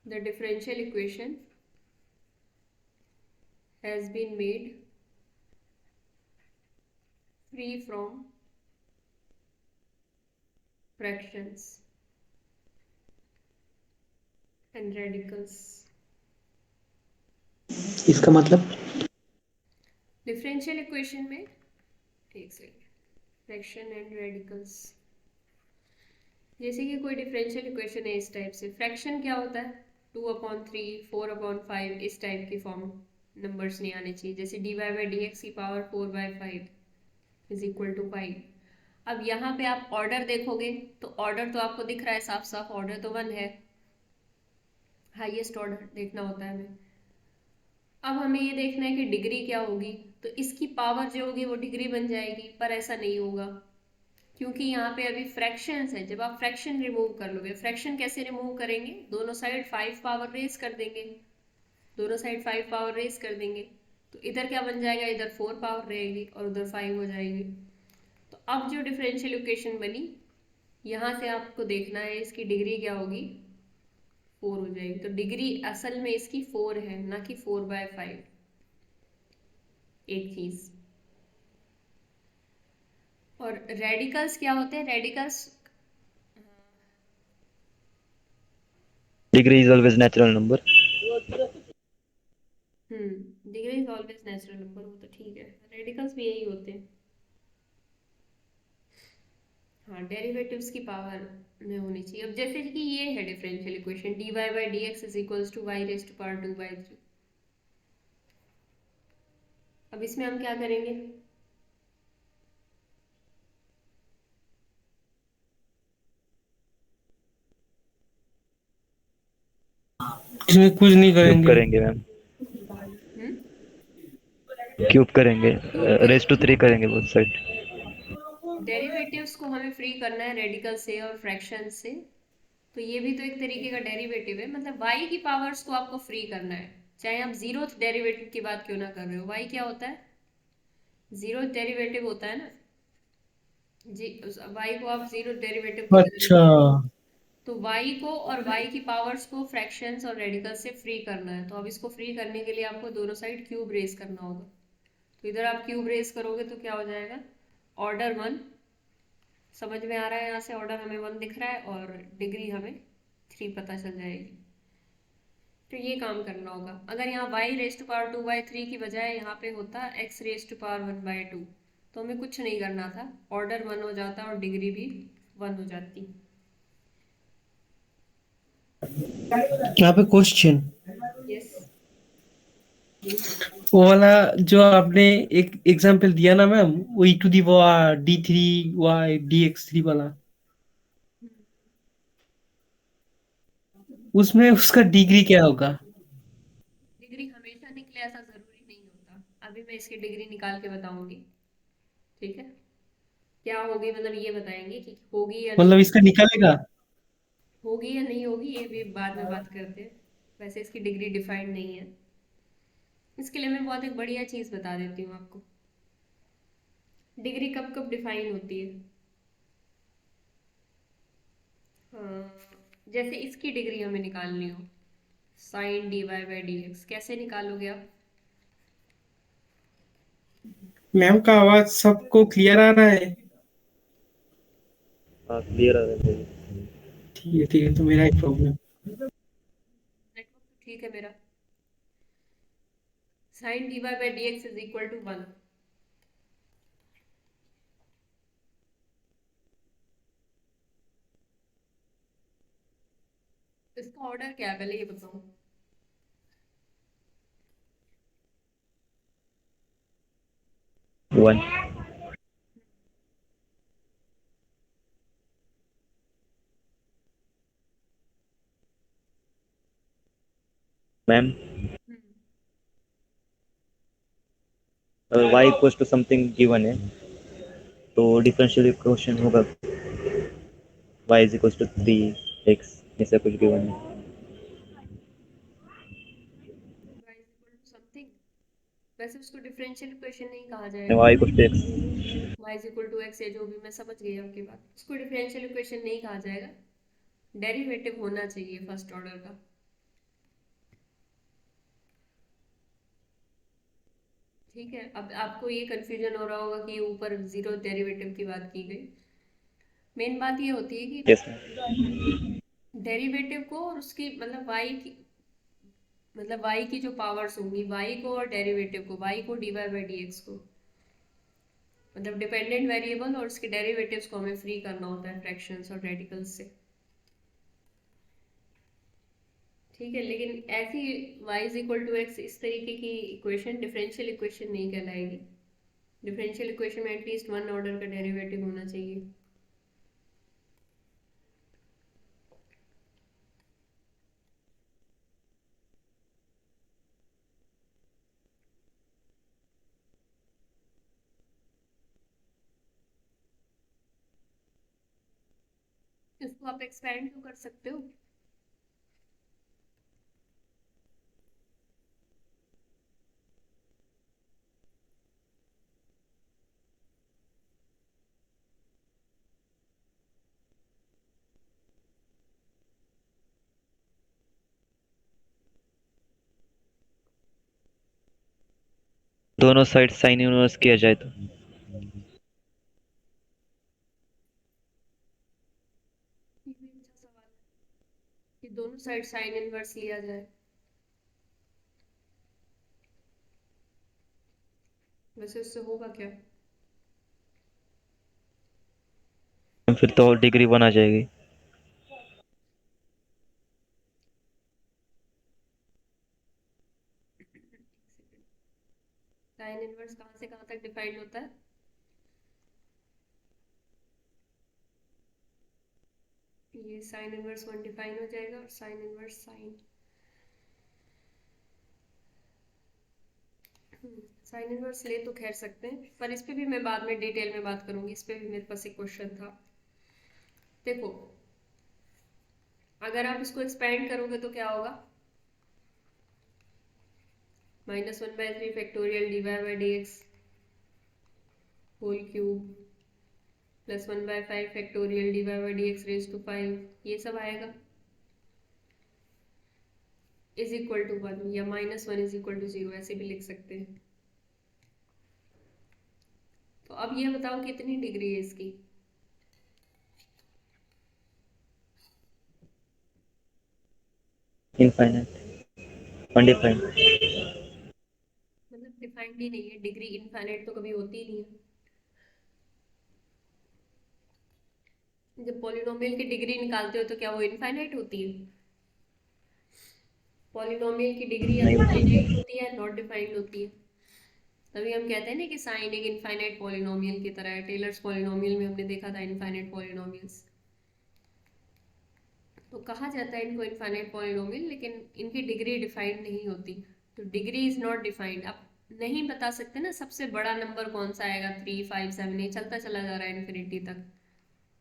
the differential equation has been made free from fractions and radicals। इसका मतलब डिफरेंशियल इक्वेशन में एक सेकेंड, फ्रैक्शन एंड रेडिकल्स, जैसे कि कोई डिफरेंशियल इक्वेशन है इस टाइप से, फ्रैक्शन क्या होता है, 2/3 4/5 इस टाइप की फॉर्म नंबर्स नहीं आने चाहिए। जैसे dy बाई डी एक्स की पावर 4/5 इज इक्वल टू 5। अब यहाँ पे आप ऑर्डर देखोगे तो ऑर्डर तो आपको दिख रहा है साफ साफ, ऑर्डर तो 1 है, हाईएस्ट ऑर्डर देखना होता है हमें। अब हमें ये देखना है कि डिग्री क्या होगी, तो इसकी पावर जो होगी वो डिग्री बन जाएगी, पर ऐसा नहीं होगा क्योंकि यहाँ पे अभी फ्रैक्शंस है। जब आप फ्रैक्शन रिमूव कर लोगे, फ्रैक्शन कैसे रिमूव करेंगे, दोनों साइड 5 पावर रेज कर देंगे, दोनों साइड 5 पावर रेज कर देंगे, तो इधर क्या बन जाएगा, इधर 4 पावर रहेगी और उधर 5 हो जाएगी। तो अब जो डिफरेंशियल इक्वेशन बनी, यहाँ से आपको देखना है इसकी डिग्री क्या होगी, 4 हो जाएगी। तो डिग्री असल में इसकी 4 है, ना कि 4/5। एक चीज, और रेडिकल्स क्या होते हैं, radicals Degree is always natural number. Degree is always natural number, वो तो ठीक है, रेडिकल्स भी यही होते हैं। हाँ, डेरिवेटिव्स की पावर में होनी चाहिए। अब जैसे कि ये है differential equation, dy by d x is equals to y raise to power 2/3। अब इसमें हम क्या करेंगे, इसमें कुछ नहीं क्यूब करेंगे। करेंगे मैम, क्यूब करेंगे, रेज टू 3 करेंगे बोथ साइड। डेरिवेटिव्स को हमें फ्री करना है रेडिकल से और फ्रैक्शन से, तो ये भी तो एक तरीके का डेरिवेटिव है, मतलब y की पावर्स को आपको फ्री करना है, चाहे आप जीरोथ डेरिवेटिव की बात क्यों ना कर रहे हो। y क्या होता है, जीरो डेरिवेटिव होता है ना जी, वाई को आप जीरो डेरिवेटिव की तरह अच्छा। लीजिए। तो y को और y की पावर्स को फ्रैक्शंस और रेडिकल्स से फ्री करना है, तो अब इसको फ्री करने के लिए आपको दोनों साइड क्यूब रेज करना होगा। तो इधर आप क्यूब रेज करोगे तो क्या हो जाएगा, ऑर्डर वन समझ में आ रहा है, यहाँ से ऑर्डर हमें वन दिख रहा है और डिग्री हमें थ्री पता चल जाएगी। तो ये काम करना होगा। अगर यहाँ y रेज टू पावर 2/3 की बजाय यहाँ पे होता x रेज टू पावर 1/2, तो हमें कुछ नहीं करना था, ऑर्डर वन हो जाता और डिग्री भी वन हो जाती। यहाँ पे क्वेश्चन, यस। वो वाला जो आपने एक एग्जांपल दिया ना मैम, वो e⁻d3y dx3 वाला, उसमें उसका डिग्री क्या होगा? डिग्री हमेशा निकले ऐसा जरूरी नहीं होता, अभी मैं इसकी डिग्री निकाल के बताऊंगी। ठीक है, क्या होगी मतलब ये बताएंगे कि होगी या नहीं मतलब होगी। इसका निकालेगा? होगी या नहीं होगी ये भी बाद में बात करते हैं, वैसे इसकी डिग्री डिफाइंड नहीं है। इसके लिए मैं बहुत एक बढ़िया चीज बता देती हूँ आपको, डिग्री कब कब डिफाइन होती है। हाँ, जैसे इसकी डिग्री हमें निकालनी हो, साइन dy/dx, कैसे निकालोगे आप। मैम का आवाज सबको क्लियर आ रहा है? हाँ क्लियर आ रहा है। ठीक है, तो मेरा ही प्रॉब्लम। नेटवर्क तो ठीक है मेरा। Sine dy/dx is equal to one. इसका ऑर्डर क्या है पहले ये बताओ। वन। Ma'am hmm. अगर y equals to something given है तो डिफरेंशियल इक्वेशन होगा y is equals to 3x, ऐसा कुछ गिवन है। y is equal to something, वैसे उसको डिफरेंशियल इक्वेशन नहीं कहा y जाएगा। Equals to x। y is equal to x है, जो भी मैं समझ गई आपकी बात, उसको डिफरेंशियल इक्वेशन नहीं कहा जाएगा, डेरिवेटिव होना चाहिए फर्स्ट ऑर्डर का। ठीक है, अब आपको ये कंफ्यूजन हो रहा होगा कि ऊपर जीरो डेरिवेटिव की बात की गई। मेन बात ये होती है कि यस। डेरिवेटिव को और उसकी मतलब y की जो पावर्स होंगी, y को और डेरिवेटिव को, y को dy/dx को, मतलब डिपेंडेंट वेरिएबल और उसके डेरिवेटिव्स को हमें फ्री करना होता है फ्रैक्शंस और रेडिकल्स से। ठीक है, लेकिन ऐसी y is equal to x इस तरीके की इक्वेशन डिफरेंशियल इक्वेशन नहीं कहलाएगी। डिफरेंशियल इक्वेशन में एटलीस्ट वन ऑर्डर का डेरिवेटिव होना चाहिए। इसको आप एक्सपेंड तो कर सकते हो। दोनों साइड साइन इनवर्स किया जाए तो ये भी अच्छा सवाल है कि दोनों साइड साइन इनवर्स लिया जाए, वैसे उससे होगा क्या। फिर तो डिग्री 1 आ जाएगी। साइन इनवर्स कहाँ से कहाँ तक डिफाइंड होता है। ये साइन इनवर्स वन डिफाइन हो जाएगा और sine inverse sine, sine inverse ले तो खैर सकते हैं, पर इस पे भी मैं बाद में डिटेल में बात करूंगी, इस पे भी मेरे पास एक क्वेश्चन था। देखो, अगर आप इसको एक्सपेंड करोगे तो क्या होगा, -1/3 factorial dy/dx whole cube plus 1/5 factorial dy/dx raise to 5, ये सब आएगा इज इक्वल टू 1 या -1 इज इक्वल टू 0, ऐसे भी लिख सकते हैं। तो अब ये बताओ कितनी डिग्री है इसकी। Infinite, undefined. मतलब डिफाइंड ही नहीं है, डिग्री इनफाइनाइट तो कभी होती ही नहीं है। जब पॉलिनोमियल की डिग्री निकालते हो तो क्या वो इनफाइनाइट होती है? पॉलिनोमियल की डिग्री या नहीं तो होती। फाइनाइट होती है, नॉट डिफाइंड होती है। तभी हम कहते हैं ना कि साइन एक इनफाइनाइट पॉलिनोमियल की तरह है। टेलर्स पॉलिनोमियल में हमने देखा था इनफाइनाइट पॉलिनोमियल्स। तो कहा जाता है इनको इनफाइनाइट पॉलिनोमियल, लेकिन इनकी डिग्री डिफाइंड नहीं होती। तो डिग्री इज नॉट डिफाइंड। अब नहीं बता सकते ना सबसे बड़ा नंबर कौन सा आएगा, 3, 5, 7, ये चलता चला जा रहा है इन्फिनिटी तक।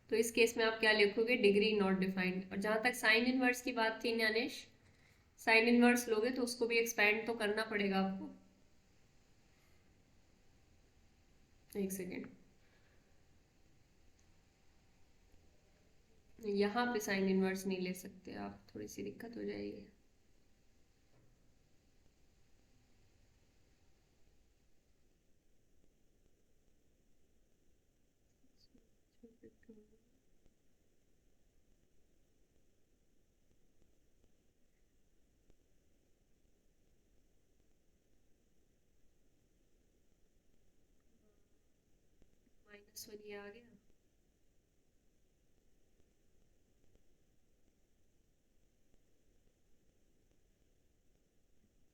तो इस केस में आप क्या लिखोगे, डिग्री नॉट डिफाइंड। और जहां तक साइन इनवर्स की बात थी न्यानेश, साइन इनवर्स लोगे तो उसको भी एक्सपैंड तो करना पड़ेगा आपको। एक सेकेंड, यहाँ पे साइन इनवर्स नहीं ले सकते आप, थोड़ी सी दिक्कत हो जाएगी। -1 ये आ गया।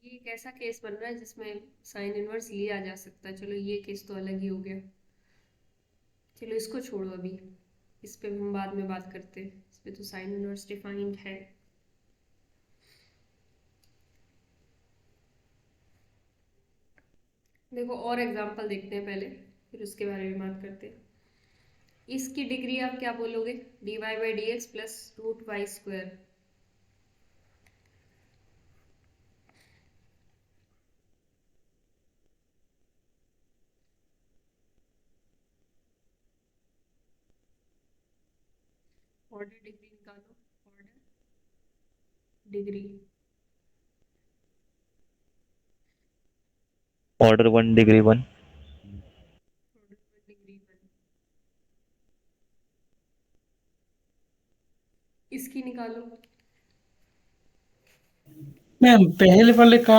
ये एक ऐसा केस बन रहा है जिसमें साइन इनवर्स लिया जा सकता है। चलो ये केस तो अलग ही हो गया। चलो इसको छोड़ो अभी, इस पे हम बाद में बात करते हैं। इस पे तो साइन इनवर्स डिफाइंड है। देखो और एग्जांपल देखते हैं पहले, फिर उसके बारे में बात करते हैं। इसकी डिग्री आप क्या बोलोगे, dy/dx plus √y²। Order degree निकालो, order degree. Order 1 degree 1। Order degree 1, इसकी निकालो। मैम पहले वाले का,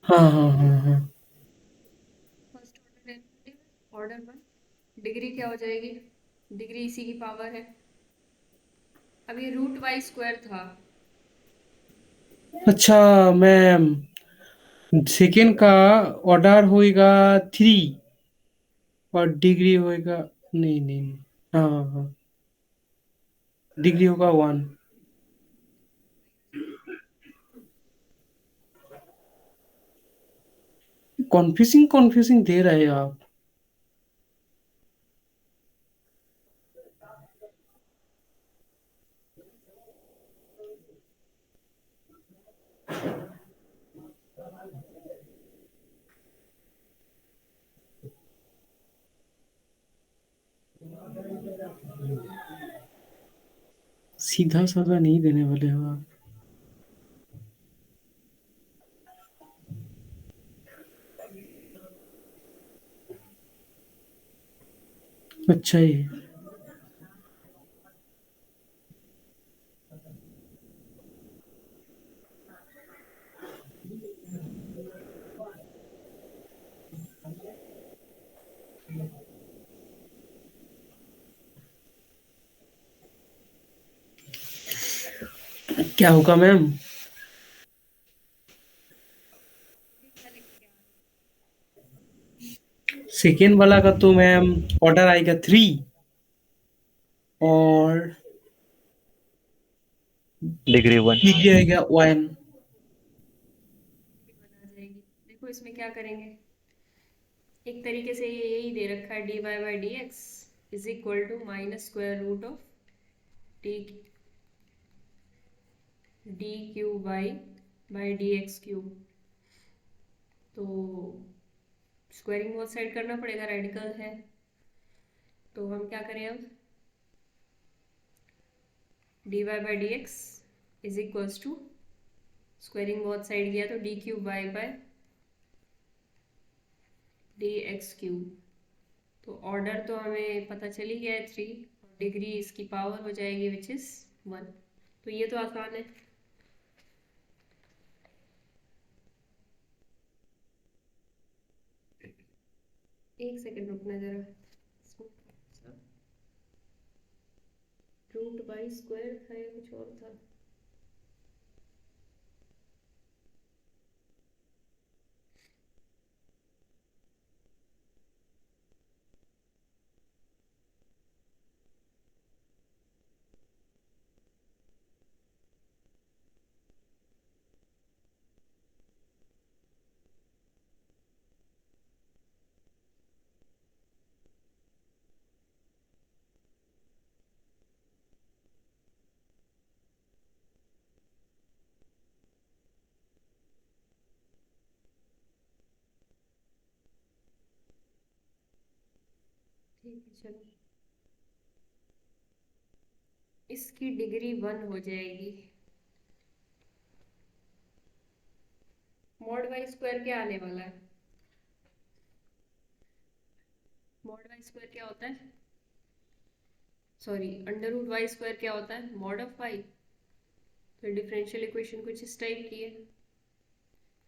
हाँ हाँ हाँ हाँ, first order derivative order 1, degree क्या हो जाएगी, डिग्री इसी की पावर है। अब ये √y² था। अच्छा मैम सेकेंड का ऑर्डर होएगा 3 और डिग्री होएगा, नहीं नहीं नहीं, हाँ हाँ हाँ, डिग्री होगा 1। कॉन्फ्यूजिंग कॉन्फ्यूजिंग दे रहे हैं आप। सीधा साधा नहीं देने वाले हो आप। अच्छा ये क्या होगा मैम? क्या लेके क्या सेकेंड वाला का तो मैम ऑर्डर आएगा 3 और डिग्री 1। डिग्री आएगा 1। बना जाएगी। देखो इसमें क्या करेंगे, एक तरीके से ये यही दे रखा है, dy/dx इज इक्वल टू -√ऑफ dq/dx क्यूब। तो स्क्वायरिंग बोथ साइड करना पड़ेगा, रेडिकल है। तो हम क्या करें अब, dy by d x is equals to squaring both side किया तो d cube y by d x cube. तो ऑर्डर तो हमें पता चल ही गया है 3, डिग्री इसकी पावर हो जाएगी विच इज 1। तो ये तो आसान है। एक सेकंड रुकना जरा, रूट बाई स्क्वायर था या कुछ और था? ठीक है चलो, इसकी डिग्री 1 हो जाएगी। मॉड वाई स्क्वायर क्या आने वाला है? मॉड वाई स्क्वायर क्या होता है, sorry under root y square क्या होता है, मॉड ऑफ वाई। तो डिफरेंशियल इक्वेशन कुछ इस टाइप की है।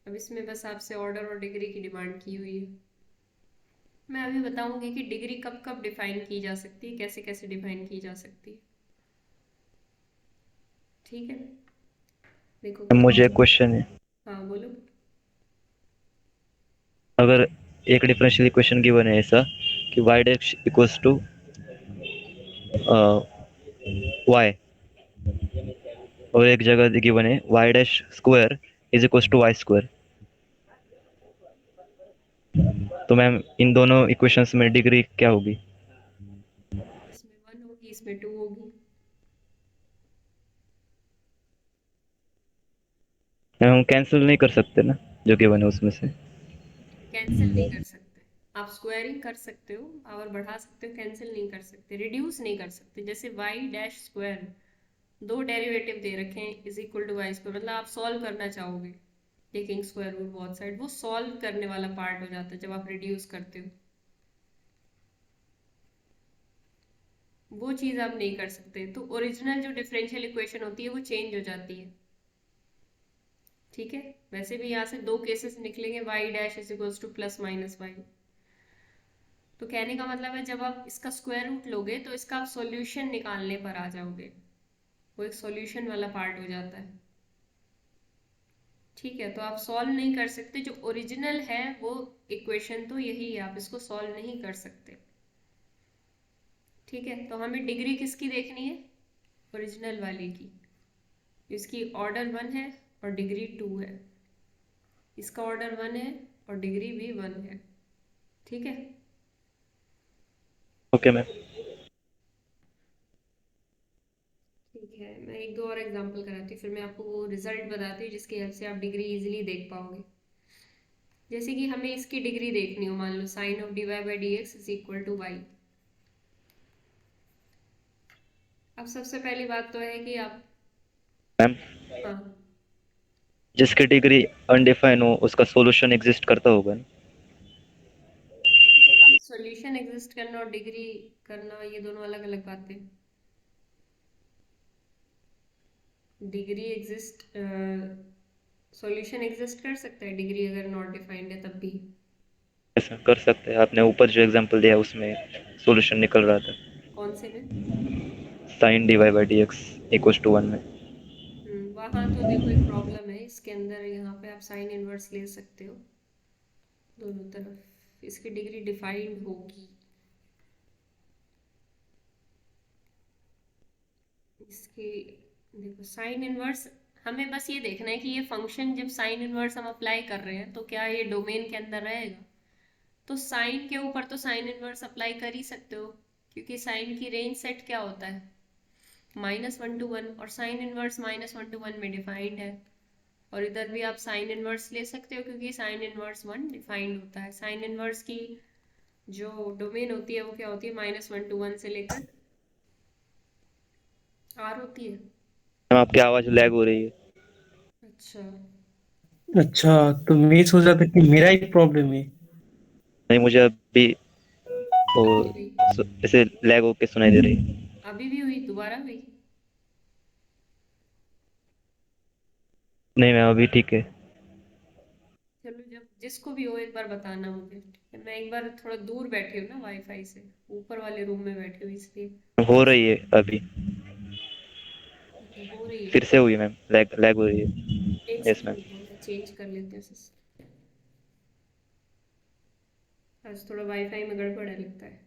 अब इसमें बस आपसे ऑर्डर और डिग्री की डिमांड की हुई है। मैं अभी बताऊंगी कि डिग्री कब कब डिफाइन की जा सकती है, कैसे कैसे डिफाइन की जा सकती है। ठीक है, देखो कुछ मुझे और। एक क्वेश्चन है। हाँ बोलो। अगर एक डिफरेंशियल इक्वेशन गिवन है ऐसा कि y dash equals to y, और एक जगह गिवन है y dash square is equals to y square, तो मैम इन दोनों इक्वेशंस में डिग्री क्या होगी? इसमें 1 होगी, इसमें 2 होगी। मैम हम कैंसिल नहीं कर सकते ना जो गिवन है उसमें से? कैंसिल नहीं कर सकते, आप स्क्वायरिंग कर सकते हो, पावर बढ़ा सकते हो, कैंसिल नहीं कर सकते, रिड्यूस नहीं कर सकते। जैसे वाई डैश स्क्वायर, दो डेरिवेटिव दे रखे हैं is equal to y square, मतलब आप सॉल्व करना चाहोगे taking square root both side, वो सॉल्व करने वाला पार्ट हो जाता है जब आप रिड्यूस करते हो। वो चीज़ आप नहीं कर सकते, तो ओरिजिनल जो डिफरेंशियल इक्वेशन होती है वो चेंज हो जाती है। ठीक है, वैसे भी यहाँ से दो केसेस निकलेंगे, y dash is equals to plus minus y. तो कहने का मतलब है जब आप इसका स्क्वायर रूट लोगे तो इसका आप सॉल्यूशन निकालने पर आ जाओगे, वो एक सॉल्यूशन वाला पार्ट हो जाता है। ठीक है, तो आप सॉल्व नहीं कर सकते, जो ओरिजिनल है वो इक्वेशन तो यही है, आप इसको सॉल्व नहीं कर सकते। ठीक है, तो हमें डिग्री किसकी देखनी है, ओरिजिनल वाले की। इसकी ऑर्डर 1 है और डिग्री 2 है, इसका ऑर्डर 1 है और डिग्री भी 1 है। ठीक है, ओके मैम। ठीक है, मैं एक दो और एग्जांपल कराती हूँ, फिर मैं आपको वो रिजल्ट बताती हूँ जिसकी हेल्प से आप डिग्री इजीली देख पाओगे। जैसे कि हमें इसकी डिग्री देखनी हो, मान लो sine of d y by d x is equal to y. अब सबसे पहली बात तो है कि आप, मैम हाँ, जिसकी डिग्री अनडिफाइन हो उसका सॉल्यूशन एग्जिस्ट करता होगा ना? सॉल्यूशन एग्जिस्ट करना और डिग्री करना ये दोनों अलग अलग बातें। डिग्री एग्जिस्ट, सॉल्यूशन एग्जिस्ट कर सकता है, डिग्री अगर नॉट डिफाइंड है तब भी। ऐसा कर सकते हैं, आपने ऊपर जो एग्जांपल दिया उसमें सॉल्यूशन निकल रहा था कौन से में? sin dy by dx equals to 1 में। वहाँ तो देखो एक प्रॉब्लम है इसके अंदर, यहाँ पे आप साइन इनवर्स ले सकते हो दोनों तरफ, इसकी डिग्री डिफाइंड होगी। इसकी देखो साइन इनवर्स, हमें बस ये देखना है कि ये फंक्शन जब साइन इनवर्स हम अप्लाई कर रहे हैं तो क्या ये डोमेन के अंदर रहेगा। तो साइन के ऊपर तो साइन इनवर्स अप्लाई कर ही सकते हो, क्योंकि साइन की रेंज सेट क्या होता है, -1 to 1, और साइन इनवर्स -1 to 1 में डिफाइंड है। और इधर भी आप साइन इनवर्स ले सकते हो, क्योंकि साइन इनवर्स 1 डिफाइंड होता है। साइन इनवर्स की जो डोमेन होती है वो क्या होती है, -1 to 1 से लेकर R होती है। मैम आपकी आवाज लैग हो रही है। अच्छा, अच्छा, तो मैं सोच रहा था कि मेरा ही प्रॉब्लम है। नहीं, मुझे अभी वो अभी हुई, ऐसे लैग होके सुनाई दे रही है। अभी भी हुई, दोबारा हुई। नहीं मैम, अभी ठीक है। चलो, जब जिसको भी हो एक बार बताना मुझे, ठीक है? मैं एक बार थोड़ा दूर बैठी हूँ ना वाईफाई से, ऊपर वाले रूम में बैठी हूँ इसलिए। हो रही है अभी। अच्छा, हो रही है। फिर से हुई मैम, लैग लैग हो रही है। एक यस सेकंड मैम। रुको, मैं चेंज कर लेती हूँ आज थोड़ा वाईफाई में गड़बड़ है लगता है।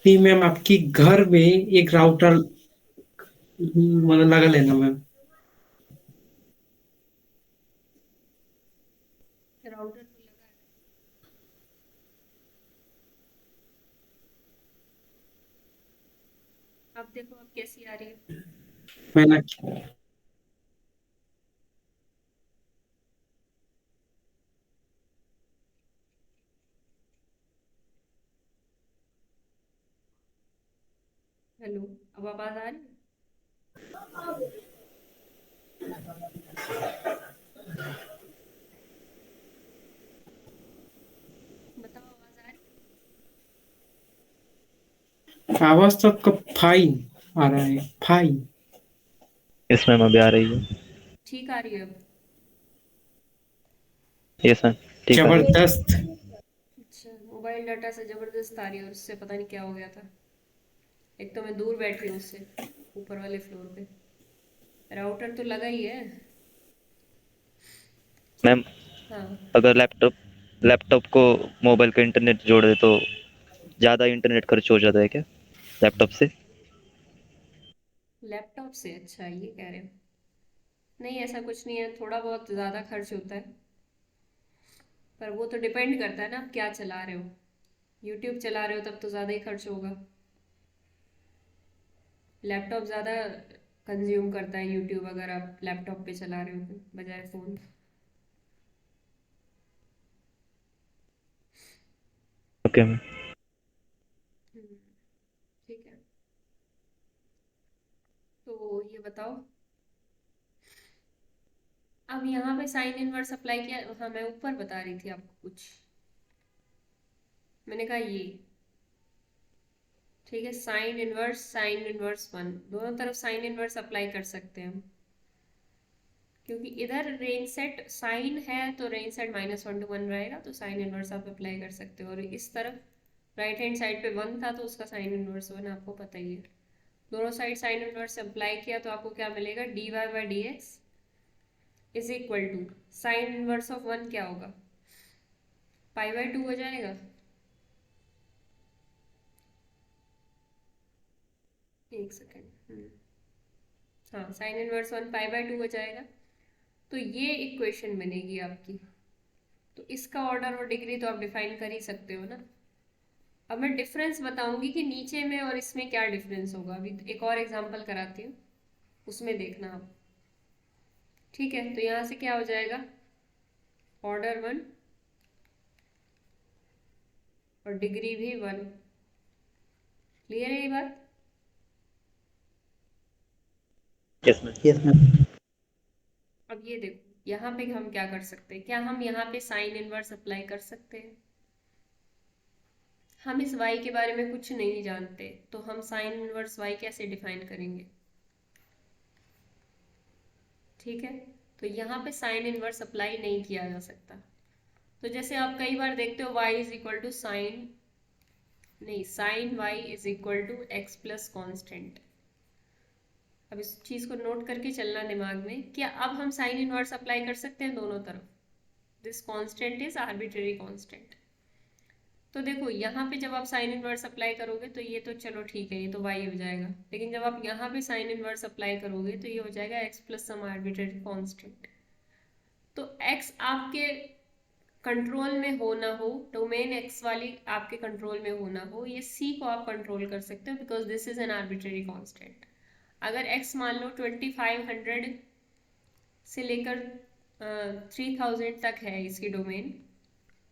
नहीं मैम, आपकी घर में एक राउटर मतलब लगा लेना मैम। राउटर तो लगा है। अब देखो अब कैसी आ रही है। मैं ना हेलो, अब आवाज आ रही है? बताओ, आवाज आ रही आवाज तो आपका फाइन आ रहा है, फाइन। यस मैम, अभी आ रही है। है? ठीक आ रही है अब? यस मैम, ठीक आ रही है। जबरदस्त। अच्छा, मोबाइल डाटा से जबरदस्त आ रही है और उससे पता नहीं क्या हो गया था। एक तो मैं दूर बैठी हूँ उससे, ऊपर वाले फ्लोर पे। राउटर तो लगा ही है। मैम, हाँ, अगर लैपटॉप को मोबाइल का इंटरनेट जोड़ दे तो ज़्यादा इंटरनेट खर्च हो जाता है क्या लैपटॉप से? लैपटॉप से? अच्छा, ये कह रहे हो? नहीं, ऐसा कुछ नहीं है, थोड़ा बहुत ज़्यादा खर्च होता है, पर वो तो डिपेंड करता है ना आप क्या चला रहे हो। यूट्यूब चला रहे हो तब तो ज़्यादा ही खर्च होगा। लैपटॉप ज़्यादा कंज्यूम करता है यूट्यूब, अगर आप लैपटॉप पे चला रहे हो तो, बजाय फ़ोन। Okay ma'am. हम्म, ठीक है। तो ये बताओ, अब यहाँ पे साइन इनवर्स अप्लाई किया। हाँ, मैं ऊपर बता रही थी आपको कुछ, मैंने कहा ये, ठीक है, साइन इनवर्स 1 दोनों तरफ साइन इनवर्स अप्लाई कर सकते हैं हम, क्योंकि इधर रेंज सेट साइन है तो रेंज सेट -1 to 1 रहेगा, तो साइन इनवर्स आप अप्लाई कर सकते हो। और इस तरफ राइट हैंड साइड पे 1 था तो उसका साइन इनवर्स 1 आपको पता ही है। दोनों साइड साइन इनवर्स अप्लाई किया तो आपको क्या मिलेगा, dy/dx is equal to sine inverse of 1 क्या होगा, π/2 हो जाएगा। एक सेकेंड, हाँ, साइन इनवर्स 1 π/2 हो जाएगा। तो ये इक्वेशन बनेगी आपकी। तो इसका ऑर्डर और डिग्री तो आप डिफाइन कर ही सकते हो ना। अब मैं डिफरेंस बताऊंगी कि नीचे में और इसमें क्या डिफरेंस होगा। अभी एक और एग्जांपल कराती हूँ, उसमें देखना आप। ठीक है, तो यहाँ से क्या हो जाएगा, ऑर्डर 1 और डिग्री भी 1। क्लियर है ये बात? Yes ma'am. Yes ma'am. अब ये देखो, यहाँ पे हम क्या कर सकते हैं, क्या हम यहाँ पे साइन इनवर्स अप्लाई कर सकते हैं? हम इस y के बारे में कुछ नहीं जानते, तो हम साइन इनवर्स y कैसे डिफाइन करेंगे? ठीक है, तो यहाँ पे साइन इनवर्स अप्लाई नहीं किया जा सकता। तो जैसे आप कई बार देखते हो y is equal to sine, नहीं, sine y is equal to x plus constant. अब इस चीज को नोट करके चलना दिमाग में, क्या अब हम साइन इनवर्स अप्लाई कर सकते हैं दोनों तरफ? This constant is arbitrary constant. तो देखो, यहाँ पे जब आप साइन इनवर्स अप्लाई करोगे तो ये तो चलो ठीक है, ये तो y हो जाएगा, लेकिन जब आप यहाँ पे साइन इनवर्स अप्लाई करोगे तो ये हो जाएगा x प्लस सम आर्बिट्रेरी कांस्टेंट। तो x आपके कंट्रोल में हो ना हो, डोमेन x वाली आपके कंट्रोल में हो ना हो, ये c को आप कंट्रोल कर सकते हो, because this is an arbitrary constant. अगर x मान लो 2500 से लेकर 3000 तक है इसकी डोमेन,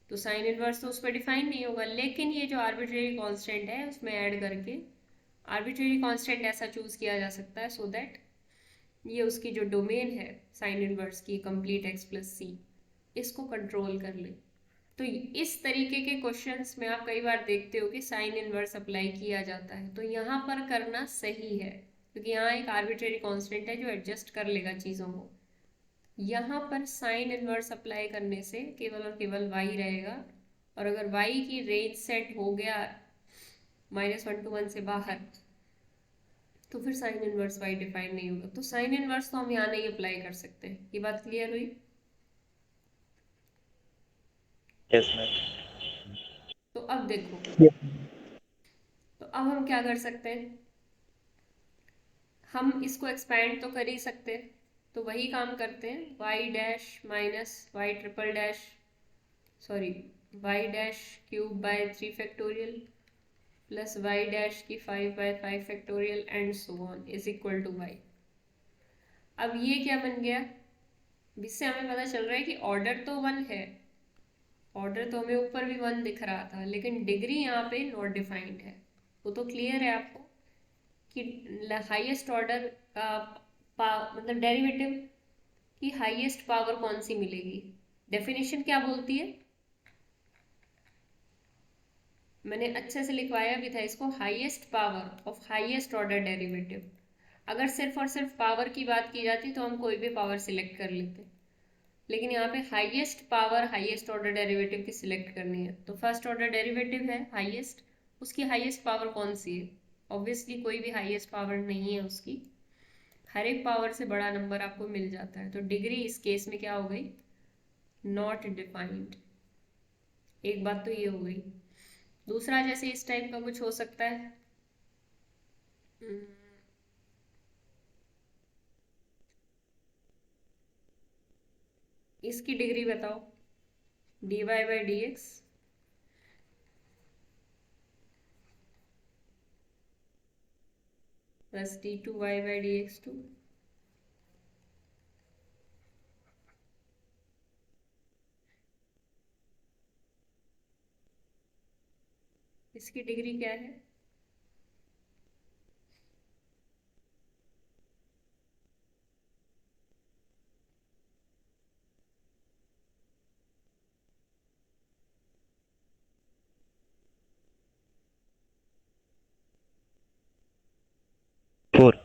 तो साइन इनवर्स तो उस पर डिफाइन नहीं होगा, लेकिन ये जो आर्बिट्रेरी कांस्टेंट है उसमें ऐड करके आर्बिट्रेरी कांस्टेंट ऐसा चूज किया जा सकता है सो दैट ये उसकी जो डोमेन है साइन इनवर्स की कंप्लीट x प्लस सी, इसको कंट्रोल कर ले। तो इस तरीके के क्वेश्चंस में आप कई बार देखते हो कि साइन इनवर्स अप्लाई किया जाता है, तो यहाँ पर करना सही है क्योंकि यहाँ एक आर्बिट्रेरी कांस्टेंट है जो एडजस्ट कर लेगा चीज़ों को। यहाँ पर साइन इनवर्स अप्लाई करने से केवल और केवल y रहेगा, और अगर y की रेंज सेट हो गया -1 to 1 से बाहर, तो फिर साइन इनवर्स y डिफाइन नहीं होगा। तो साइन इनवर्स तो हम यहाँ नहीं अप्लाई कर सकते। ये बात क्लियर हुई? Yes ma'am. तो अब देखो, Yes. तो अब हम क्या कर सकते हैं, हम इसको एक्सपैंड तो कर ही सकते हैं, तो वही काम करते हैं, y dash minus y triple dash sorry y dash cube by 3 factorial plus y dash की 5 by 5 factorial and so on is equal to y। अब ये क्या बन गया, इससे हमें पता चल रहा है कि ऑर्डर तो 1 है, ऑर्डर तो हमें ऊपर भी 1 दिख रहा था, लेकिन डिग्री यहाँ पे नॉट डिफाइंड है। वो तो क्लियर है आपको कि हाईएस्ट ऑर्डर का मतलब डेरिवेटिव की हाईएस्ट पावर कौन सी मिलेगी। डेफिनेशन क्या बोलती है, मैंने अच्छे से लिखवाया भी था इसको, highest power of highest order derivative. अगर सिर्फ और सिर्फ पावर की बात की जाती तो हम कोई भी पावर सिलेक्ट कर लेते, लेकिन यहाँ पे highest power highest order derivative की सिलेक्ट करनी है। तो फर्स्ट ऑर्डर डेरिवेटिव है हाईएस्ट, उसकी हाईएस्ट पावर कौन सी है, ऑब्वियसली कोई भी हाईएस्ट पावर नहीं है उसकी, हर एक पावर से बड़ा नंबर आपको मिल जाता है। तो डिग्री इस केस में क्या हो गई, नॉट डिफाइंड। एक बात तो ये हो गई। दूसरा, जैसे इस टाइप का कुछ हो सकता है, इसकी डिग्री बताओ, dy by d x plus d2y by d x two इसकी डिग्री क्या है, फोर।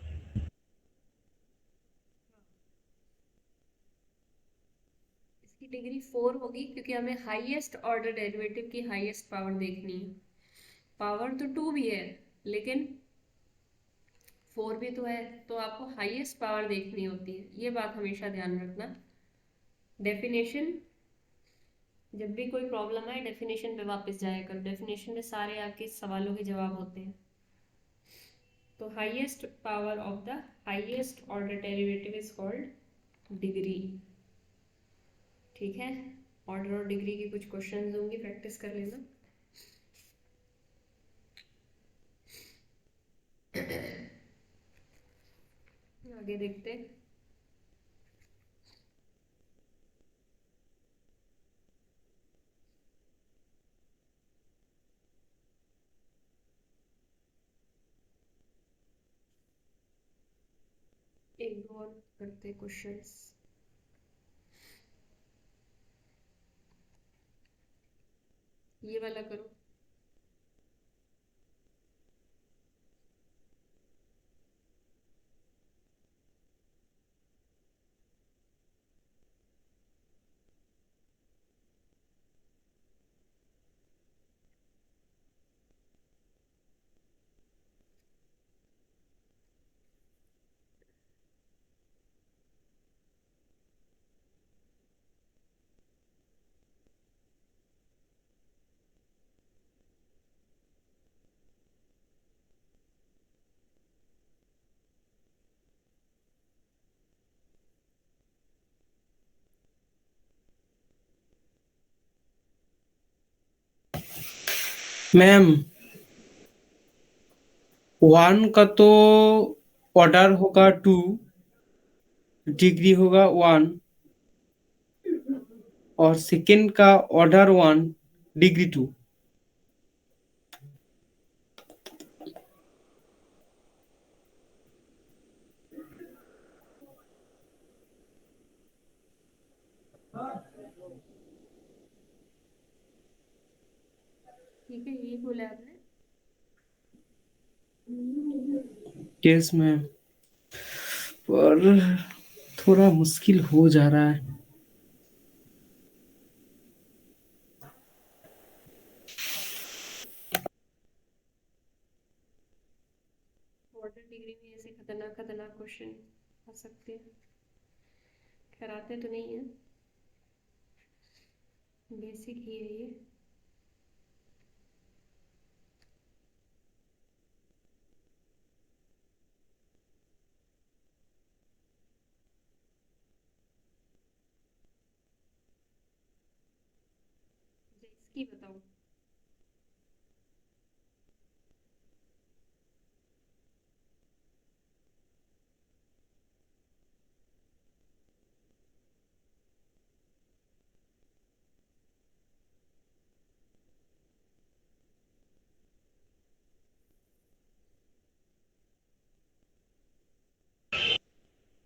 इसकी डिग्री 4 होगी क्योंकि हमें हाईएस्ट ऑर्डर डेरिवेटिव की हाईएस्ट पावर देखनी है। पावर तो 2 भी है लेकिन 4 भी तो है, तो आपको हाईएस्ट पावर देखनी होती है, ये बात हमेशा ध्यान रखना। डेफिनेशन, जब भी कोई प्रॉब्लम आए डेफिनेशन पे वापस जाया करो, डेफिनेशन में सारे आपके सवालों के जवाब होते हैं। तो highest power of the highest order derivative is called degree. ठीक है, ऑर्डर और डिग्री के कुछ क्वेश्चंस होंगे, प्रैक्टिस कर लेना। आगे देखते हैं। एक दो और करते क्वेश्चंस। ये वाला करो, मैम 1 का तो ऑर्डर होगा 2, डिग्री होगा 1 और सेकेंड का ऑर्डर 1, डिग्री 2। ठीक है, यही बोला आपने। यस मैम, पर थोड़ा मुश्किल हो जा रहा है। ऑर्डर डिग्री में ऐसे खतरनाक खतरनाक क्वेश्चन आ सकते हैं। खैर आते तो नहीं है, बेसिक ही है ये। अच्छा, इसकी बताओ।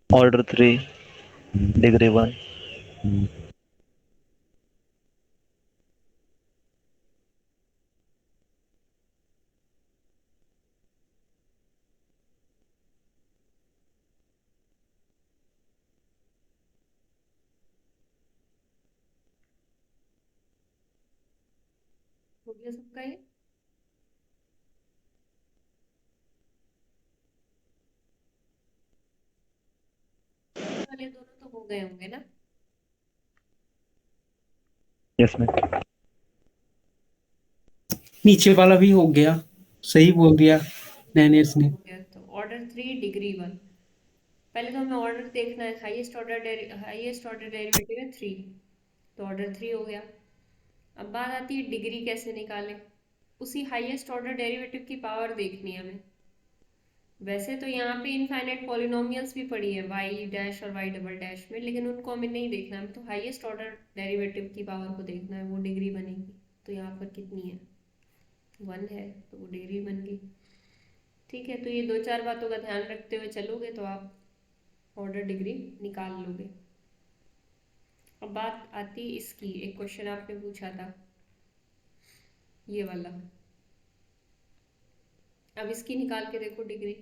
Order 3, degree 1। हो गया सबका ये? नीचे वाले दोनों तो हो गए होंगे ना? Yes ma'am. नीचे वाला भी हो गया, सही बोल दिया नैनेस ने। हो गया तो ऑर्डर 3, डिग्री 1। पहले तो हमें ऑर्डर देखना है। हाईएस्ट ऑर्डर डेरिवेटिव है 3, तो ऑर्डर 3 हो गया। अब बात आती है डिग्री कैसे निकालें। उसी हाईएस्ट ऑर्डर डेरिवेटिव की पावर देखनी है हमें। वैसे तो यहाँ पे इनफाइनाइट पॉलिनोमियल्स भी पड़ी है वाई डैश और वाई डबल डैश में, लेकिन उनको हमें नहीं देखना, हमें तो हाईएस्ट ऑर्डर डेरिवेटिव की पावर को देखना है, वो डिग्री बनेगी। तो यहाँ पर कितनी है? 1 है, तो वो डिग्री बन गई। ठीक है, तो ये 2-4 बातों का ध्यान रखते हुए चलोगे तो आप ऑर्डर डिग्री निकाल लोगे। अब बात आती है इसकी, एक क्वेश्चन आपने पूछा था ये वाला। अब इसकी निकाल के देखो डिग्री।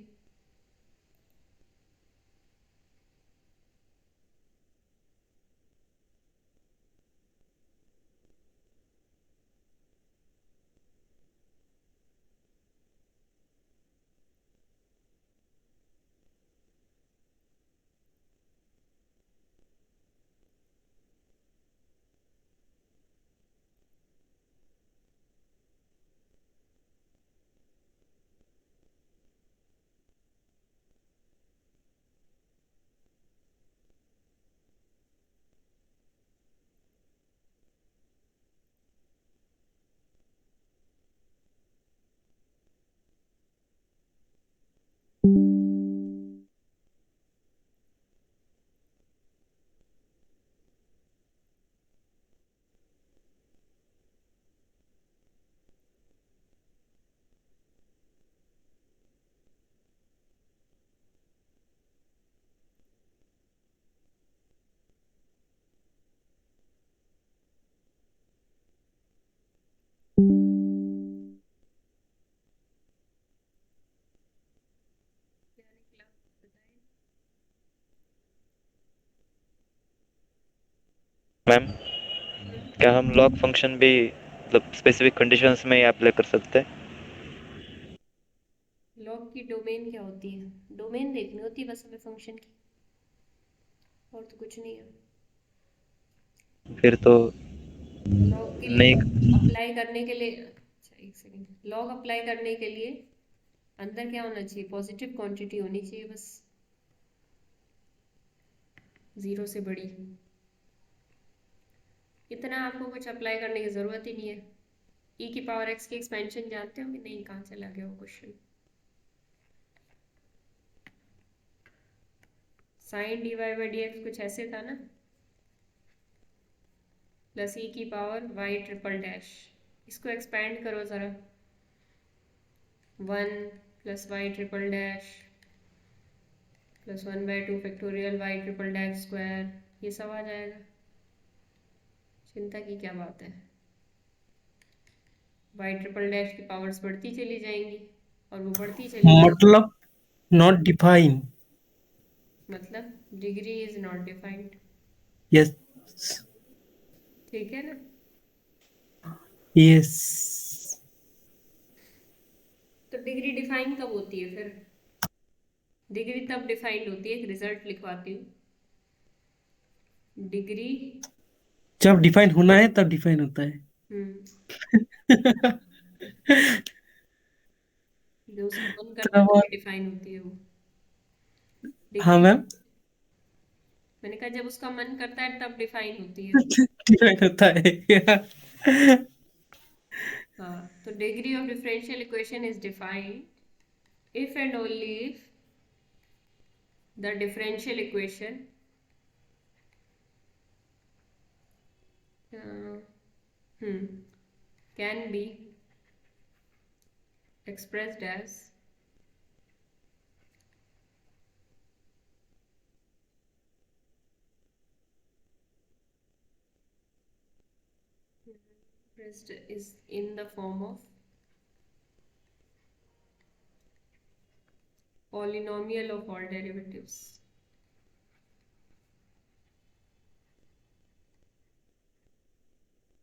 क्या निकला बताएं? मैम, हम्म। क्या हम लॉग फंक्शन भी मतलब स्पेसिफिक कंडीशंस में ही अप्लाई कर सकते हैं? लॉग की डोमेन क्या होती है? डोमेन देखनी होती है बस हमें फंक्शन की, और तो कुछ नहीं है। फिर तो लॉग के लिए नहीं। अप्लाई करने के लिए, अच्छा एक सेकेंड, लॉग अप्लाई करने के लिए अंदर क्या होना चाहिए? पॉजिटिव क्वांटिटी होनी चाहिए बस, 0 से बड़ी। इतना आपको कुछ अप्लाई करने की ज़रूरत ही नहीं है। ई की पावर एक्स की एक्सपेंशन जानते हो कि नहीं? कहाँ चला गया वो question? Sine dy by d x कुछ ऐसे था ना, प्लस ई की पावर वाई ट्रिपल डैश। इसको एक्सपैंड करो ज़रा, 1 plus y triple dash plus 1/2 factorial y triple dash square, ये सब आ जाएगा। चिंता की क्या बात है, वाई ट्रिपल डैश की पावर्स बढ़ती चली जाएंगी और वो बढ़ती चली जाएंगी, मतलब नॉट डिफाइन। मतलब degree is not defined. Yes ठीक है ना। यस। तो डिग्री डिफाइन कब होती है फिर? डिग्री तब डिफाइंड होती है, एक रिजल्ट लिखवाती हूँ। डिग्री, जब डिफाइन होना है तब डिफाइन होता है। जो उसका मन करता है तब तभी डिफाइन होती है वो हाँ डिग्री। मैम, मैंने कहा जब उसका मन करता है तब डिफाइन होती है। डिफाइन होता है। हाँ, तो degree of differential equation is defined if and only if the differential equation uh, can be expressed as expressed is in the form of polynomial of all derivatives।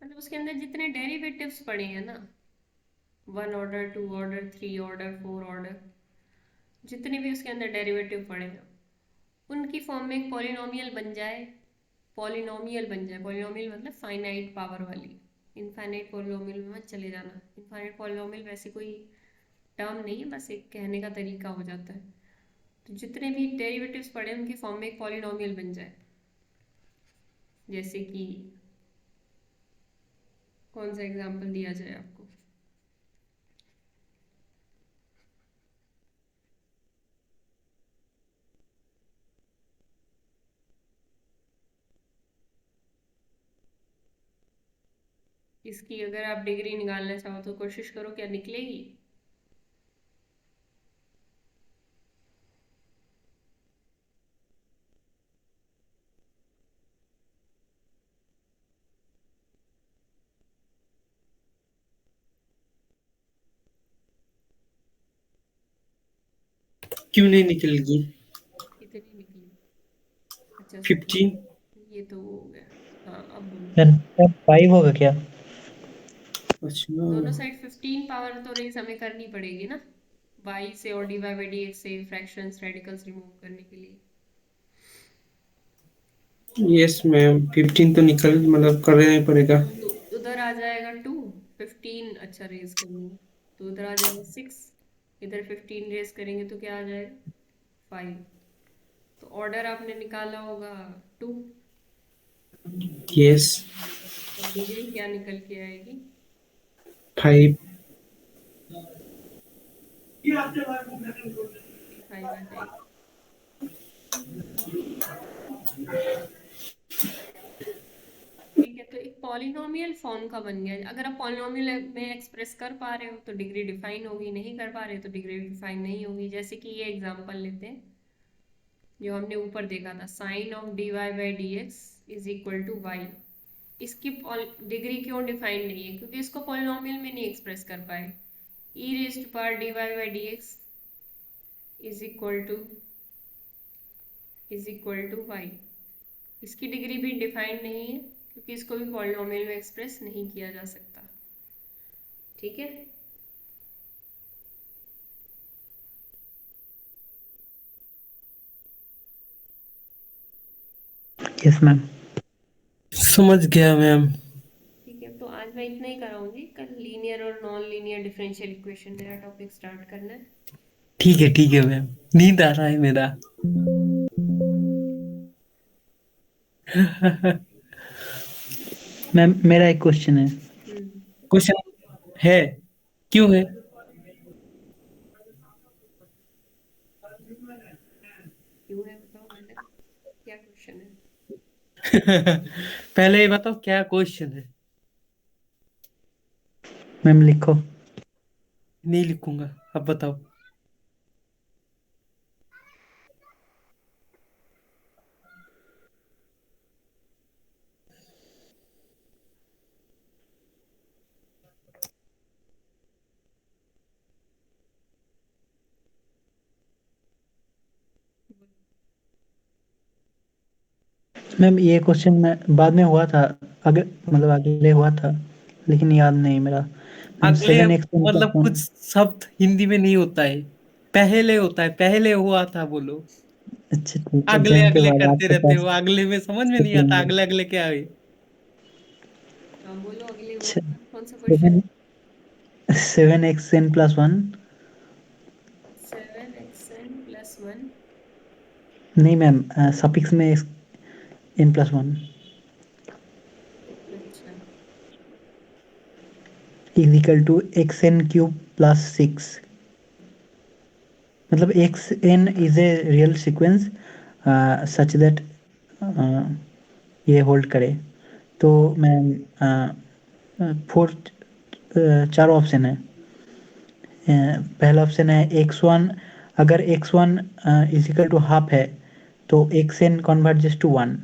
मतलब उसके अंदर जितने डेरिवेटिव्स पड़े हैं ना, 1 ऑर्डर, 2 ऑर्डर, 3 ऑर्डर, 4 ऑर्डर, जितने भी उसके अंदर डेरिवेटिव पड़े हैं उनकी फॉर्म में एक पॉलिनोमियल बन जाए। पॉलिनोमियल बन जाए, पॉलिनोमियल मतलब फाइनाइट पावर वाली। इनफाइनाइट पॉलिनोमियल में मत चले जाना, इनफाइनाइट पॉलिनोमियल वैसे कोई टर्म नहीं है, बस एक कहने का तरीका हो जाता है। तो जितने भी डेरिवेटिव्स पड़े हैं उनकी फॉर्म में एक पॉलिनोमियल बन जाए। जैसे कि कौन सा एग्जांपल दिया जाए आपको? इसकी अगर आप डिग्री निकालना चाहो तो कोशिश करो, क्या निकलेगी? क्यों नहीं निकलेगी? कितनी निकली? अच्छा 15। ये तो हो गया। हाँ, अब बोलो। मैम 5 होगा क्या? अच्छा दोनों साइड 15 पावर तो रेस हमें करनी पड़ेगी ना, y से और dy बाई डी एक्स से फ्रैक्शंस रेडिकल्स रिमूव करने के लिए। यस मैम, 15 तो निकल मतलब करना ही पड़ेगा। तो उधर आ जाएगा 2, 15 अच्छा रेज करेंगे तो उधर आ जाएगा 6, इधर 15 रेज करेंगे तो क्या आ जाएगा 5। तो ऑर्डर आपने निकाला होगा 2, यस और डिग्री क्या निकल के आएगी? 5। 55 आ जाएगी। ठीक है, तो एक पॉलिनोमियल फॉर्म का बन गया। अगर आप पॉलिनोमियल में एक्सप्रेस कर पा रहे हो तो डिग्री डिफाइन होगी, नहीं कर पा रहे हो तो डिग्री डिफाइन नहीं होगी। जैसे कि ये एग्जांपल लेते हैं जो हमने ऊपर देखा था, sine of dy by d x is equal to y. इसकी डिग्री क्यों डिफाइंड नहीं है? क्योंकि इसको पॉलिनोमियल में नहीं एक्सप्रेस कर पाए। E raised power dy by d x is equal to y. इसकी डिग्री भी डिफाइंड नहीं है क्योंकि इसको भी पॉलिनोमियल में एक्सप्रेस नहीं किया जा सकता। ठीक है, यस मैम। समझ गया मैम। ठीक है। तो आज मैं इतना ही कराऊंगी, कल लीनियर और नॉन लीनियर डिफरेंशियल इक्वेशन मेरा टॉपिक स्टार्ट करना है। ठीक है मैम, नींद आ रहा है मेरा। मैम मेरा एक क्वेश्चन है। क्वेश्चन है? क्यों है? क्यों है बताओ मैडम। क्वेश्चन है? पहले ये बताओ क्या क्वेश्चन है। मैम लिखो। नहीं लिखूंगा, अब बताओ। मैम ये क्वेश्चन में बाद में हुआ था, अगर मतलब अगले हुआ था, लेकिन याद नहीं मेरा। मैम अगले 7x मतलब कुछ शब्द हिंदी में नहीं होता है, पहले होता है, पहले हुआ था बोलो। अच्छा ठीक है, अगले जन्म के अगले बाद करते आपके रहते हो, पास अगले में समझ में नहीं आता सेकेंड। अगले अगले क्या है। हाँ बोलो, अगले हुआ अच्छा, था कौन सा क्वेश्चन? 7xn+1। 7xn+1। नहीं मैम, सफिक्स में n+1 अच्छा। Is equal to xn³ + 6। मतलब xn is a real sequence such that ये होल्ड करे। तो मैं फोर्थ चार ऑप्शन है। पहला ऑप्शन है x1, अगर x1 is equal to half है तो xn कन्वर्जेस टू 1,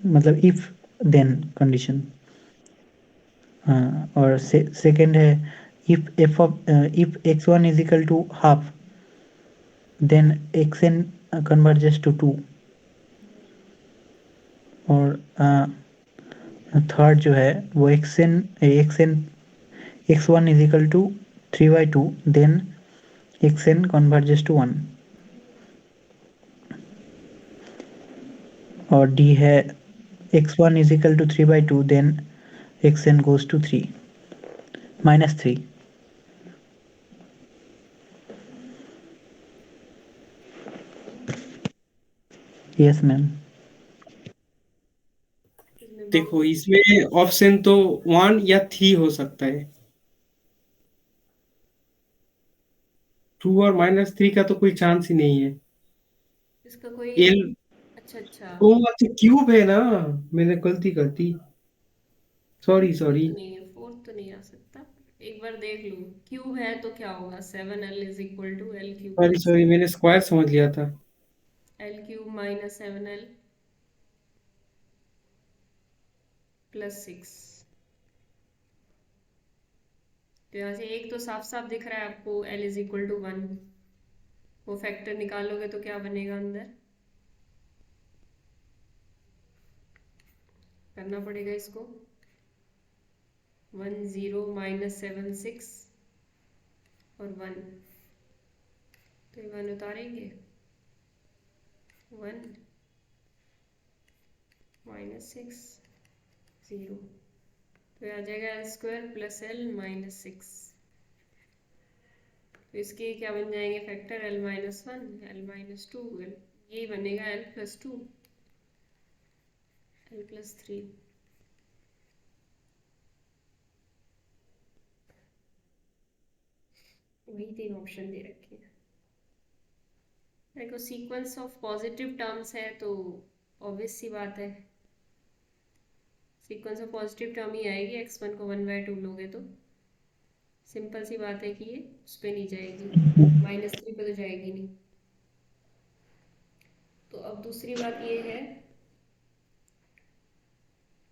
मतलब इफ देन कंडीशन। और सेकंड है if x1 is equal to half then xn converges to 2। और थर्ड जो है वो x1 is equal to 3/2 then xn converges to 1। और डी है x1 is equal to 3/2 then xn goes to 3 -3। Yes ma'am. इसमें देखो bound. इसमें option तो 1 या 3 हो सकता है। 2 और -3 का तो कोई चांस ही नहीं है। इसका कोई। एल अच्छा अच्छा। ओ अच्छा क्यूब है ना, मैंने गलती कर दी, सॉरी फोर सॉरी। तो नहीं है, फोर तो नहीं आ सकता। एक बार देख लूँ, क्यूब है तो क्या होगा, 7l = L³ सॉरी सॉरी, मैंने स्क्वायर समझ लिया था। L³ minus 7l + 6। तो यहाँ से एक तो साफ साफ दिख रहा है आपको, l = 1। वो फैक्टर निकालोगे तो क्या बनेगा अंदर, करना पड़ेगा इसको। 1 0 -7 6 और 1। तो ये 1 उतारेंगे, 1 -6 0। तो ये आ जाएगा l² + l-6। तो इसके क्या बन जाएंगे फैक्टर, l-1 l-2 यही बनेगा l+2 l+3। वही 3 ऑप्शन दे रखे हैं। देखो सीक्वेंस ऑफ पॉजिटिव टर्म्स है तो ऑब्वियस सी बात है, सीक्वेंस ऑफ पॉजिटिव टर्म ही आएगी। x1 को 1/2 लोगे तो सिंपल सी बात है कि ये उस पर नहीं जाएगी, -3 पे तो जाएगी नहीं। तो अब दूसरी बात ये है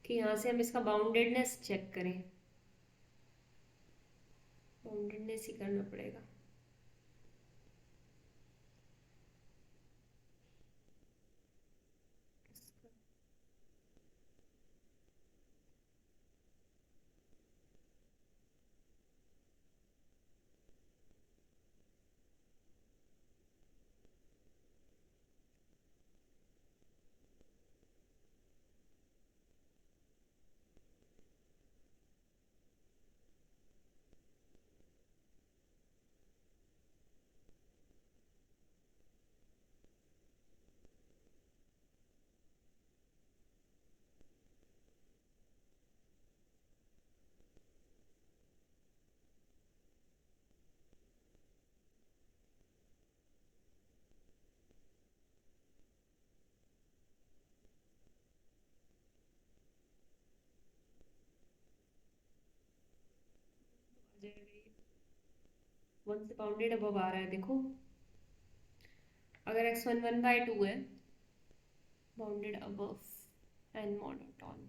कि यहाँ से हम इसका बाउंडेडनेस चेक करें। बाउंडेडनेस ही करना पड़ेगा। जाएगा ये 1 से बाउंडेड अबव आ रहा है देखो। अगर x1 1/2 है bounded above and monotone.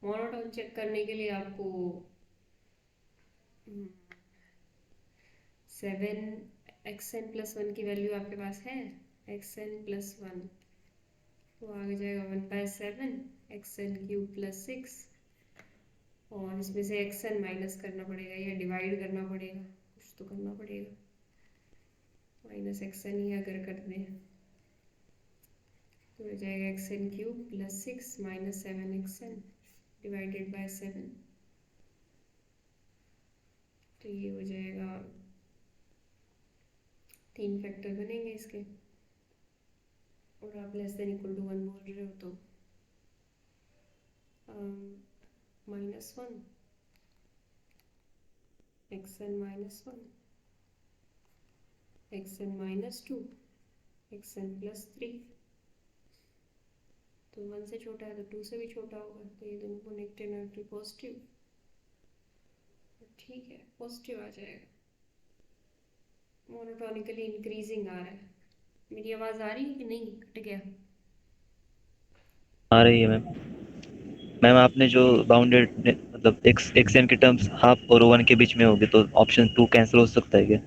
Monotone check करने के लिए आपको 7 xn+1 की वैल्यू आपके पास है। xn+1 तो आगे जाएगा 1/7 xn³ + 6 और इसमें से xn माइनस करना पड़ेगा या डिवाइड करना पड़ेगा, कुछ तो करना पड़ेगा। -xn ही अगर कर दें तो हो जाएगा xn³ + 6 -7xn डिवाइडेड बाय 7। तो ये हो जाएगा 3 फैक्टर बनेंगे इसके और आप < = 1 बोल रहे हो तो -1 xn-1 xn-2 xn+3 तो 1 से छोटा है तो 2 से भी छोटा होगा, तो ये दोनों को नेगेटिव पॉजिटिव, ठीक है पॉजिटिव आ जाएगा। मोनोटोनिकली इंक्रीजिंग आ रहा है। मेरी आवाज़ आ रही है कि नहीं, कट गया? आ रही है मैम। आपने जो बाउंडेड मतलब एक्सएन के टर्म्स हाफ और 1 के बीच में होगी तो ऑप्शन 2 कैंसिल हो सकता है क्या?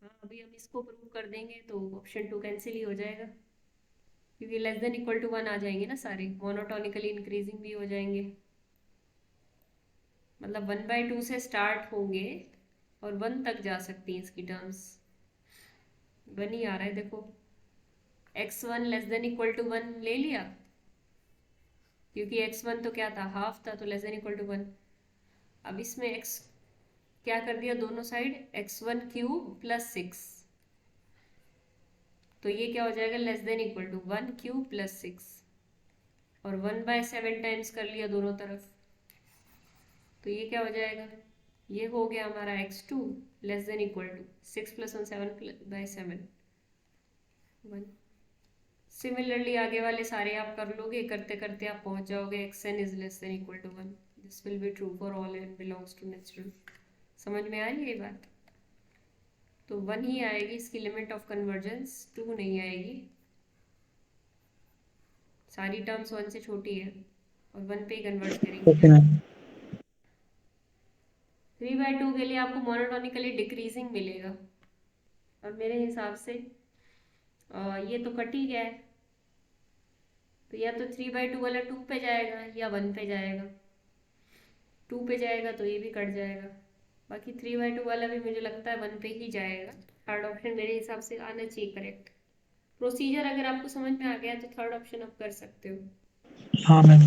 हाँ अभी हम इसको प्रूव कर देंगे तो ऑप्शन 2 कैंसिल ही हो जाएगा, क्योंकि < 1 आ जाएंगे ना सारे, मोनोटोनिकली इंक्रीजिंग भी हो जाएंगे। मतलब 1/2 से स्टार्ट होंगे और 1 तक जा सकती हैं इसकी टर्म्स। 1 ही आ रहा है देखो। x1 < 1 ले लिया, क्योंकि x1 तो क्या था, हाफ था, तो < 1। अब इसमें x क्या कर दिया दोनों साइड, x1³ + 6, तो ये क्या हो जाएगा < 1³ + 6 और 1/7 टाइम्स कर लिया दोनों तरफ, तो ये क्या हो जाएगा, ये हो गया हमारा x2 < 6 + 1 7/7 1। सिमिलरली आगे वाले सारे आप कर लोगे, करते करते आप पहुंच जाओगे xn = 1। This will be true for all n belongs to natural. समझ में आ रही है ये बात? तो 1 ही आएगी इसकी लिमिट ऑफ कन्वर्जेंस, 2 नहीं आएगी। सारी टर्म्स 1 से छोटी है और 1 पे ही कन्वर्ट करेंगे। Okay ma'am. 3/2 के लिए आपको मोनोटोनिकली डिक्रीजिंग मिलेगा, और मेरे हिसाब से ये तो कट ही गया है, तो या तो 3/2 वाला 2 पे जाएगा या 1 पे जाएगा। 2 पे जाएगा तो ये भी कट जाएगा, बाकी 3/2 वाला भी मुझे लगता है 1 पे ही जाएगा। थर्ड ऑप्शन मेरे हिसाब से आना चाहिए करेक्ट। प्रोसीजर अगर आपको समझ में आ गया तो थर्ड ऑप्शन आप कर सकते हो। हाँ मैम।